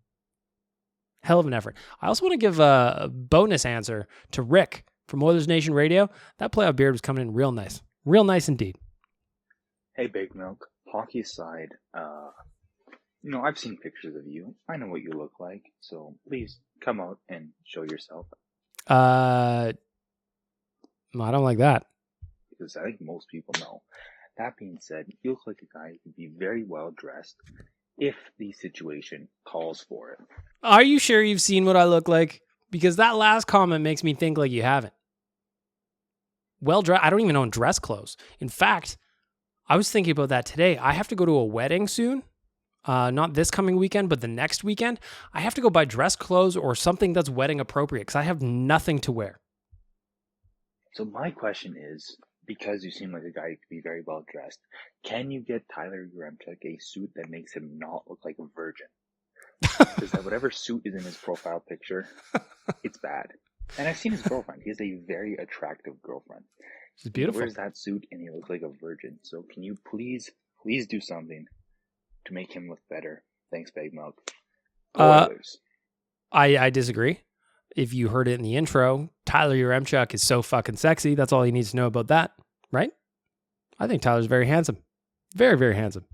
Speaker 1: Hell of an effort. I also want to give a bonus answer to Rick from Oilers Nation Radio. That playoff beard was coming in real nice. Real nice indeed.
Speaker 11: Hey, Big Milk. Hockey aside, I've seen pictures of you. I know what you look like. So please come out and show yourself.
Speaker 1: I don't like that.
Speaker 11: Because I think most people know. That being said, you look like a guy who could be very well dressed if the situation calls for it.
Speaker 1: Are you sure you've seen what I look like? Because that last comment makes me think like you haven't. Well dressed. I don't even own dress clothes. In fact, I was thinking about that today. I have to go to a wedding soon. Not this coming weekend, but the next weekend. I have to go buy dress clothes or something that's wedding appropriate because I have nothing to wear.
Speaker 11: So my question is, because you seem like a guy who could be very well dressed, can you get Tyler Yaremchuk a suit that makes him not look like a virgin? Because whatever suit is in his profile picture, it's bad. And I've seen his girlfriend. He has a very attractive girlfriend.
Speaker 1: She's beautiful.
Speaker 11: He wears that suit and he looks like a virgin. So can you please do something to make him look better? Thanks, Big Milk. Oilers.
Speaker 1: I disagree. If you heard it in the intro, Tyler Yaremchuk is so fucking sexy. That's all he needs to know about that, right? I think Tyler's very handsome. Very, very handsome.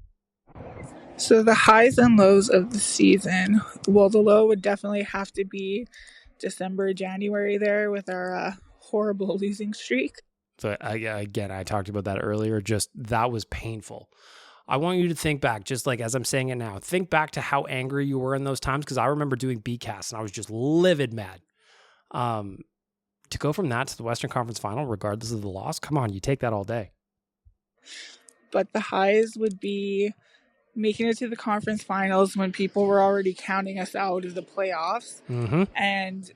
Speaker 12: So the highs and lows of the season. Well, the low would definitely have to be December, January there with our horrible losing streak.
Speaker 1: So I talked about that earlier. Just that was painful. I want you to think back, just like as I'm saying it now, think back to how angry you were in those times, because I remember doing BCast and I was just livid mad. To go from that to the Western Conference Final, regardless of the loss, come on, you take that all day.
Speaker 12: But the highs would be making it to the conference finals when people were already counting us out of the playoffs.
Speaker 1: Mm-hmm.
Speaker 12: And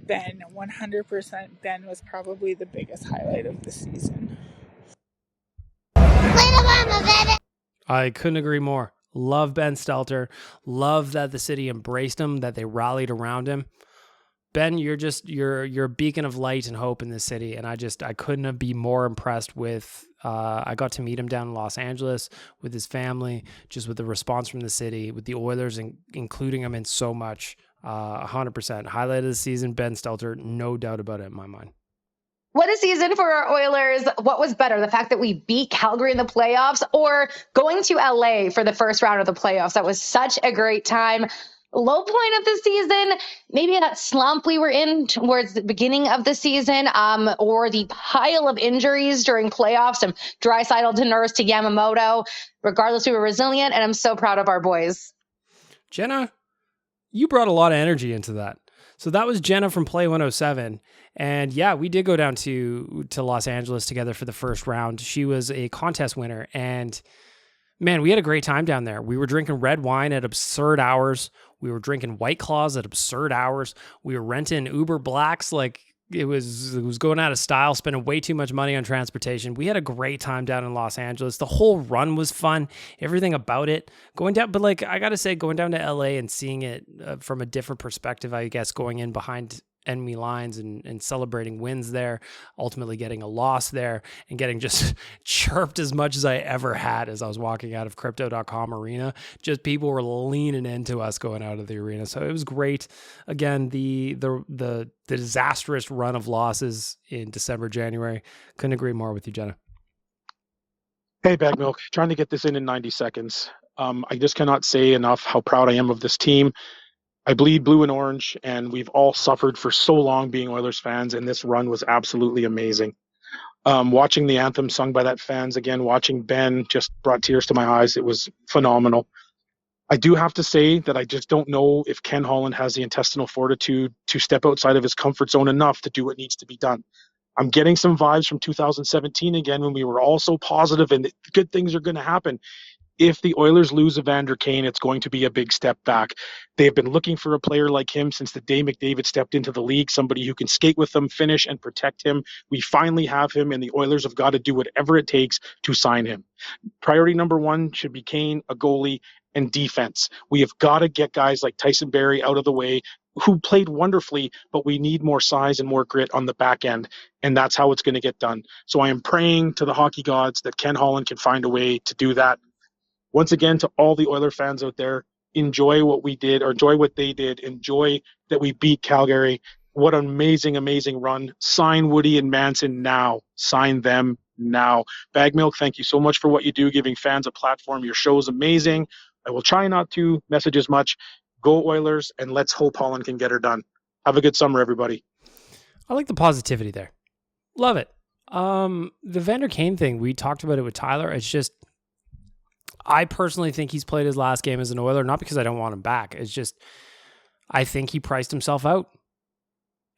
Speaker 12: Ben, 100% Ben was probably the biggest highlight of the season.
Speaker 1: I couldn't agree more. Love Ben Stelter. Love that the city embraced him, that they rallied around him. Ben, you're a beacon of light and hope in this city, and I couldn't be more impressed with. I got to meet him down in Los Angeles with his family, just with the response from the city, with the Oilers and including him in so much. 100% highlight of the season, Ben Stelter, no doubt about it in my mind.
Speaker 13: What a season for our Oilers. What was better, the fact that we beat Calgary in the playoffs or going to LA for the first round of the playoffs? That was such a great time. Low point of the season, maybe that slump we were in towards the beginning of the season, or the pile of injuries during playoffs from Draisaitl to Nurse to Yamamoto. Regardless, we were resilient, and I'm so proud of our boys.
Speaker 1: Jenna, you brought a lot of energy into that. So that was Jenna from Play 107. And yeah, we did go down to Los Angeles together for the first round. She was a contest winner. And man, we had a great time down there. We were drinking red wine at absurd hours. We were drinking White Claws at absurd hours. We were renting Uber Blacks like it was going out of style, spending way too much money on transportation. We had a great time down in Los Angeles. The whole run was fun, everything about it. Going down, but like I got to say, going down to LA and seeing it from a different perspective, I guess, going in behind enemy lines and celebrating wins there, ultimately getting a loss there and getting just chirped as much as I ever had as I was walking out of crypto.com arena. Just people were leaning into us going out of the arena. So it was great. Again, the disastrous run of losses in December, January. Couldn't agree more with you, Jenna.
Speaker 14: Hey, Bag Milk, trying to get this in 90 seconds. I just cannot say enough how proud I am of this team. I bleed blue and orange, and we've all suffered for so long being Oilers fans, and this run was absolutely amazing. Watching the anthem sung by that fans again, watching Ben just brought tears to my eyes. It was phenomenal. I do have to say that I just don't know if Ken Holland has the intestinal fortitude to step outside of his comfort zone enough to do what needs to be done. I'm getting some vibes from 2017 again when we were all so positive and good things are going to happen. If the Oilers lose Evander Kane, it's going to be a big step back. They've been looking for a player like him since the day McDavid stepped into the league, somebody who can skate with them, finish, and protect him. We finally have him, and the Oilers have got to do whatever it takes to sign him. Priority number one should be Kane, a goalie, and defense. We have got to get guys like Tyson Barrie out of the way, who played wonderfully, but we need more size and more grit on the back end, and that's how it's going to get done. So I am praying to the hockey gods that Ken Holland can find a way to do that. Once again, to all the Oiler fans out there, enjoy what we did, or enjoy what they did. Enjoy that we beat Calgary. What an amazing, amazing run. Sign Woody and Manson now. Sign them now. Bag Milk, thank you so much for what you do, giving fans a platform. Your show is amazing. I will try not to message as much. Go Oilers, and let's hope Holland can get her done. Have a good summer, everybody.
Speaker 1: I like the positivity there. Love it. The Vander Kane thing, we talked about it with Tyler. It's just, I personally think he's played his last game as an Oiler, not because I don't want him back. It's just, I think he priced himself out.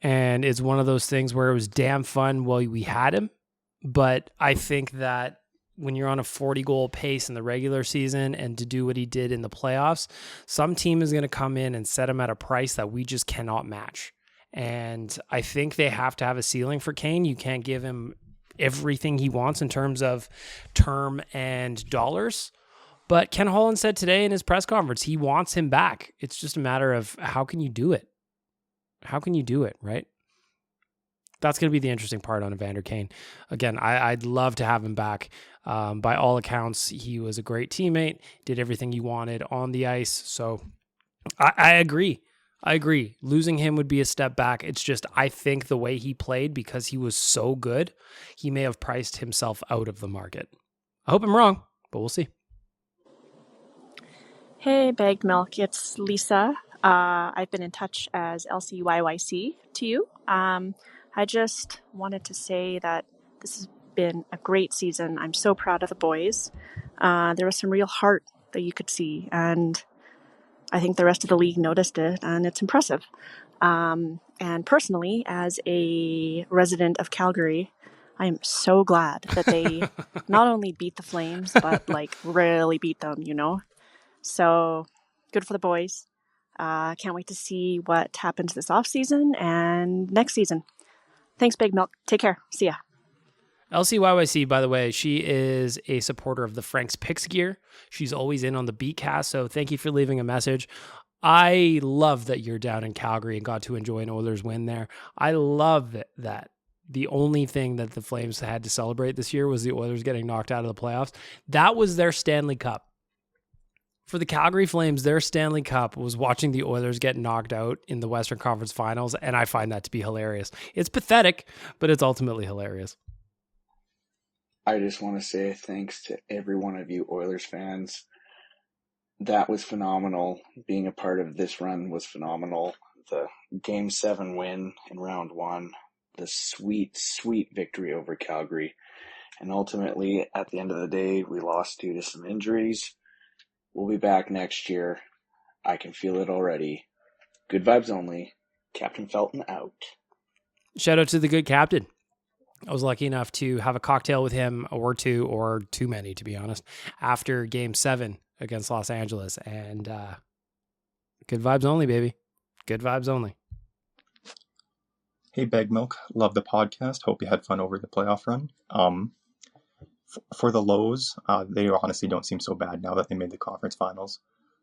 Speaker 1: And it's one of those things where it was damn fun while we had him. But I think that when you're on a 40-goal pace in the regular season and to do what he did in the playoffs, some team is going to come in and set him at a price that we just cannot match. And I think they have to have a ceiling for Kane. You can't give him everything he wants in terms of term and dollars. But Ken Holland said today in his press conference, he wants him back. It's just a matter of how can you do it? How can you do it, right? That's going to be the interesting part on Evander Kane. Again, I'd love to have him back. By all accounts, he was a great teammate, did everything you wanted on the ice. So I agree. I agree. Losing him would be a step back. It's just, I think the way he played, because he was so good, he may have priced himself out of the market. I hope I'm wrong, but we'll see.
Speaker 15: Hey, Bagged Milk, it's Lisa. I've been in touch as LCYYC to you. I just wanted to say that this has been a great season. I'm so proud of the boys. There was some real heart that you could see, and I think the rest of the league noticed it, and it's impressive. And personally, as a resident of Calgary, I am so glad that they not only beat the Flames, but like really beat them, you know? So good for the boys. Can't wait to see what happens this offseason and next season. Thanks, Big Milk. Take care. See ya.
Speaker 1: LCYYC, by the way, she is a supporter of the Frank's Picks gear. She's always in on the Beatcast, so thank you for leaving a message. I love that you're down in Calgary and got to enjoy an Oilers win there. I love that the only thing that the Flames had to celebrate this year was the Oilers getting knocked out of the playoffs. That was their Stanley Cup. For the Calgary Flames, their Stanley Cup was watching the Oilers get knocked out in the Western Conference Finals, and I find that to be hilarious. It's pathetic, but it's ultimately hilarious.
Speaker 16: I just want to say thanks to every one of you Oilers fans. That was phenomenal. Being a part of this run was phenomenal. The Game 7 win in round 1, the sweet, sweet victory over Calgary. And ultimately, at the end of the day, we lost due to some injuries. We'll be back next year. I can feel it already. Good vibes only. Captain Felton out.
Speaker 1: Shout out to the good captain. I was lucky enough to have a cocktail with him or two, or too many, to be honest, after Game 7 against Los Angeles. And good vibes only, baby. Good vibes only.
Speaker 17: Hey, Bag Milk. Love the podcast. Hope you had fun over the playoff run. For the lows, they honestly don't seem so bad now that they made the conference finals.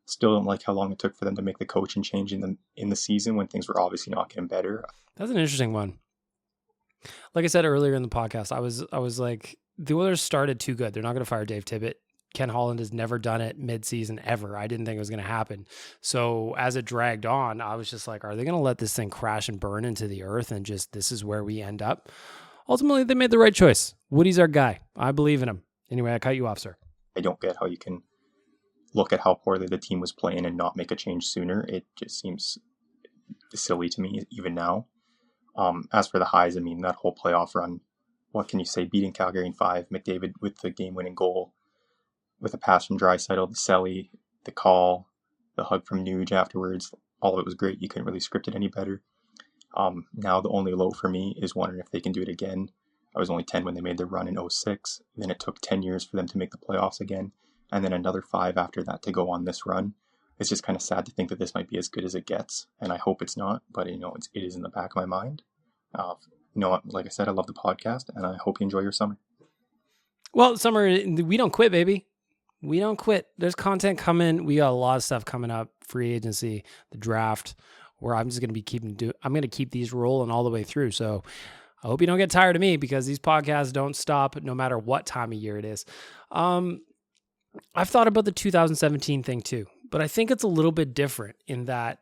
Speaker 17: Still don't like how long it took for them to make the coaching change in the season when things were obviously not getting better.
Speaker 1: That's an interesting one. Like I said earlier in the podcast, I was like, the Oilers started too good. They're not going to fire Dave Tippett. Ken Holland has never done it mid-season ever. I didn't think it was going to happen. So as it dragged on, I was just like, are they going to let this thing crash and burn into the earth and just this is where we end up? Ultimately, they made the right choice. Woody's our guy. I believe in him. Anyway, I cut you off, sir.
Speaker 17: I don't get how you can look at how poorly the team was playing and not make a change sooner. It just seems silly to me even now. As for the highs, I mean, that whole playoff run, what can you say? Beating Calgary in 5, McDavid with the game-winning goal, with a pass from Draisaitl, the Selly, the call, the hug from Nuge afterwards, all of it was great. You couldn't really script it any better. Now the only low for me is wondering if they can do it again. I was only 10 when they made the run in 06. Then it took 10 years for them to make the playoffs again. And then another 5 after that to go on this run. It's just kind of sad to think that this might be as good as it gets. And I hope it's not, but it is in the back of my mind. Like I said, I love the podcast and I hope you enjoy your summer.
Speaker 1: Well, summer, we don't quit, baby. We don't quit. There's content coming. We got a lot of stuff coming up. Free agency, the draft, where I'm just going to be I'm going to keep these rolling all the way through. So I hope you don't get tired of me because these podcasts don't stop no matter what time of year it is. I've thought about the 2017 thing too, but I think it's a little bit different in that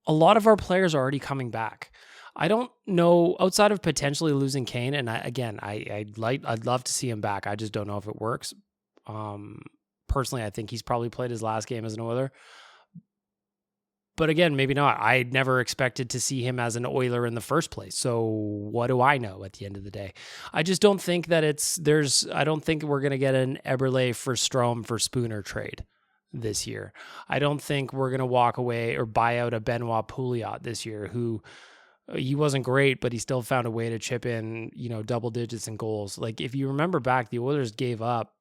Speaker 1: a lot of our players are already coming back. I don't know, outside of potentially losing Kane, and I'd love to see him back. I just don't know if it works. Personally, I think he's probably played his last game as an Oiler. But again, maybe not. I never expected to see him as an Oiler in the first place. So what do I know at the end of the day? I just don't think that I don't think we're going to get an Eberle for Strome for Spooner trade this year. I don't think we're going to walk away or buy out a Benoit Pouliot this year, who he wasn't great, but he still found a way to chip in, double digits in goals. Like if you remember back, the Oilers gave up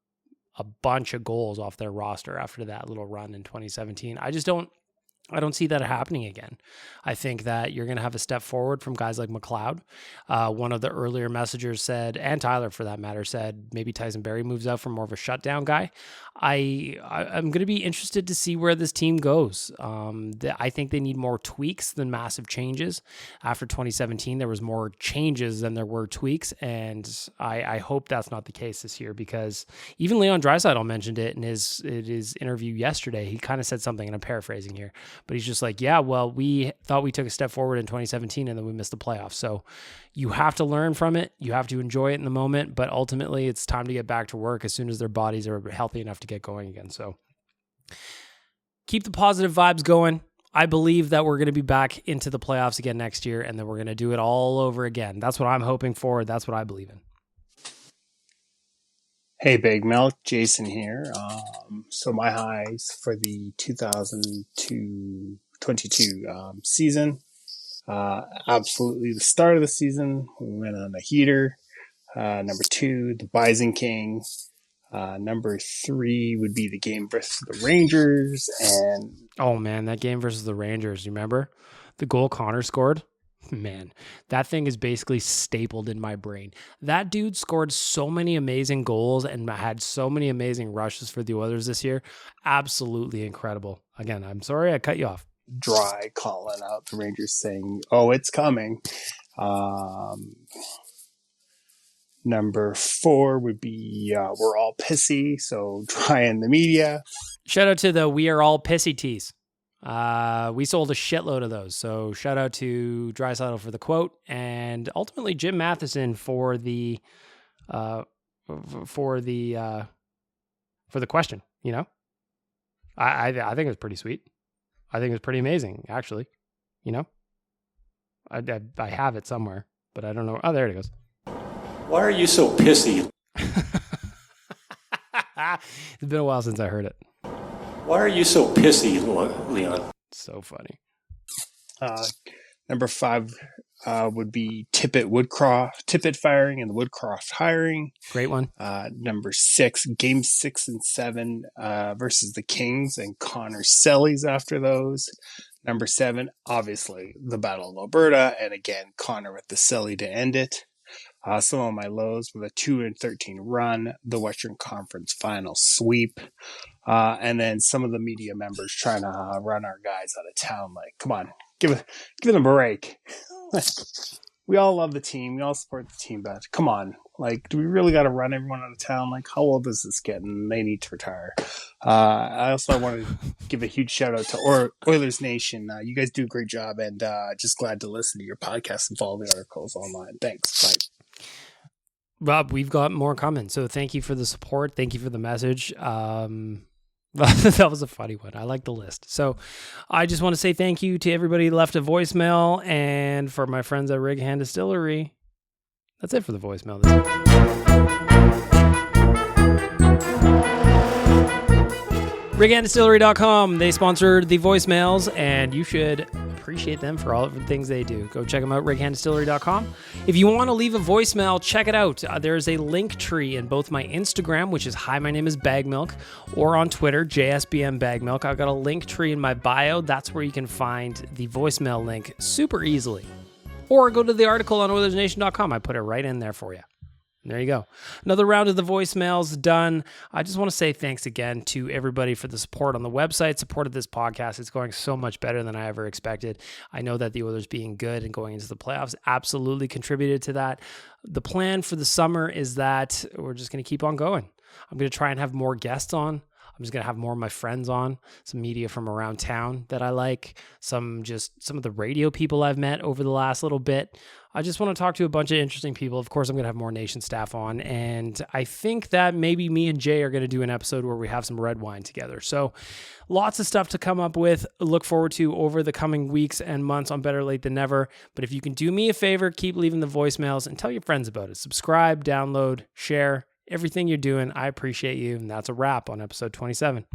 Speaker 1: a bunch of goals off their roster after that little run in 2017. I don't see that happening again. I think that you're going to have a step forward from guys like McLeod. One of the earlier messengers said, and Tyler for that matter, said maybe Tyson Barrie moves out for more of a shutdown guy. I'm going to be interested to see where this team goes. I think they need more tweaks than massive changes. After 2017, there was more changes than there were tweaks, and I hope that's not the case this year, because even Leon Draisaitl mentioned it in his interview yesterday. He kind of said something, and I'm paraphrasing here, but he's just like, yeah, well, we thought we took a step forward in 2017 and then we missed the playoffs. So you have to learn from it. You have to enjoy it in the moment, but ultimately it's time to get back to work as soon as their bodies are healthy enough to get going again. So keep the positive vibes going. I believe that we're going to be back into the playoffs again next year, and then we're going to do it all over again. That's what I'm hoping for. That's what I believe in.
Speaker 18: Hey, Big Milk, Jason here. So my highs for the 2022 season, absolutely the start of the season, we went on a heater. Number 2, the Bison King. Number 3 would be the game versus the Rangers. And
Speaker 1: oh man, that game versus the Rangers, you remember? The goal Connor scored? Man, that thing is basically stapled in my brain. That dude scored so many amazing goals and had so many amazing rushes for the Oilers this year. Absolutely incredible. Again, I'm sorry I cut you off.
Speaker 18: Dry calling out the Rangers saying, "Oh, it's coming." Number 4 would be "We're all pissy," so Dry in the media.
Speaker 1: Shout out to the "We Are All Pissy" tees. We sold a shitload of those, so shout out to Draisaitl for the quote, and ultimately Jim Matheson for the question. You know, I think it was pretty sweet. I think it was pretty amazing, actually. You know, I have it somewhere, but I don't know. Oh, there it goes.
Speaker 19: Why are you so pissy?
Speaker 1: It's been a while since I heard it.
Speaker 19: Why are you so pissy, Leon?
Speaker 1: So funny.
Speaker 18: Number 5 would be Tippett firing and the Woodcroft hiring.
Speaker 1: Great one.
Speaker 18: Number 6, Game 6 and 7 versus the Kings and Connor Sellies after those. Number 7, obviously, the Battle of Alberta, and again, Connor with the Selly to end it. Some of my lows with a 2-13 run, the Western Conference Final sweep, and then some of the media members trying to run our guys out of town. Like, come on, give them a break. We all love the team, we all support the team, but come on, like, do we really got to run everyone out of town? Like, how old is this getting? They need to retire. I want to give a huge shout out to Oilers Nation. You guys do a great job, and just glad to listen to your podcast and follow the articles online. Thanks. Bye.
Speaker 1: Rob, we've got more coming, so thank you for the support. Thank you for the message. That was a funny one. I like the list. So I just want to say thank you to everybody who left a voicemail, and for my friends at Rig Hand Distillery. That's it for the voicemail this week. RighandDistillery.com. They sponsored the voicemails, and you should appreciate them for all of the things they do. Go check them out, RighandDistillery.com. If you want to leave a voicemail, check it out. There's a link tree in both my Instagram, which is Hi, my name is Bagmilk, or on Twitter, JSBM Bagmilk. I've got a link tree in my bio. That's where you can find the voicemail link super easily. Or go to the article on OilersNation.com. I put it right in there for you. There you go. Another round of the voicemails done. I just want to say thanks again to everybody for the support on the website, support of this podcast. It's going so much better than I ever expected. I know that the Oilers being good and going into the playoffs absolutely contributed to that. The plan for the summer is that we're just going to keep on going. I'm going to try and have more guests on. I'm just going to have more of my friends on, some media from around town that I like, some of the radio people I've met over the last little bit. I just want to talk to a bunch of interesting people. Of course, I'm going to have more Nation staff on, and I think that maybe me and Jay are going to do an episode where we have some red wine together. So lots of stuff to come up with. Look forward to over the coming weeks and months on Better Late Than Never. But if you can do me a favor, keep leaving the voicemails and tell your friends about it. Subscribe, download, share. Everything you're doing, I appreciate you. And that's a wrap on episode 27.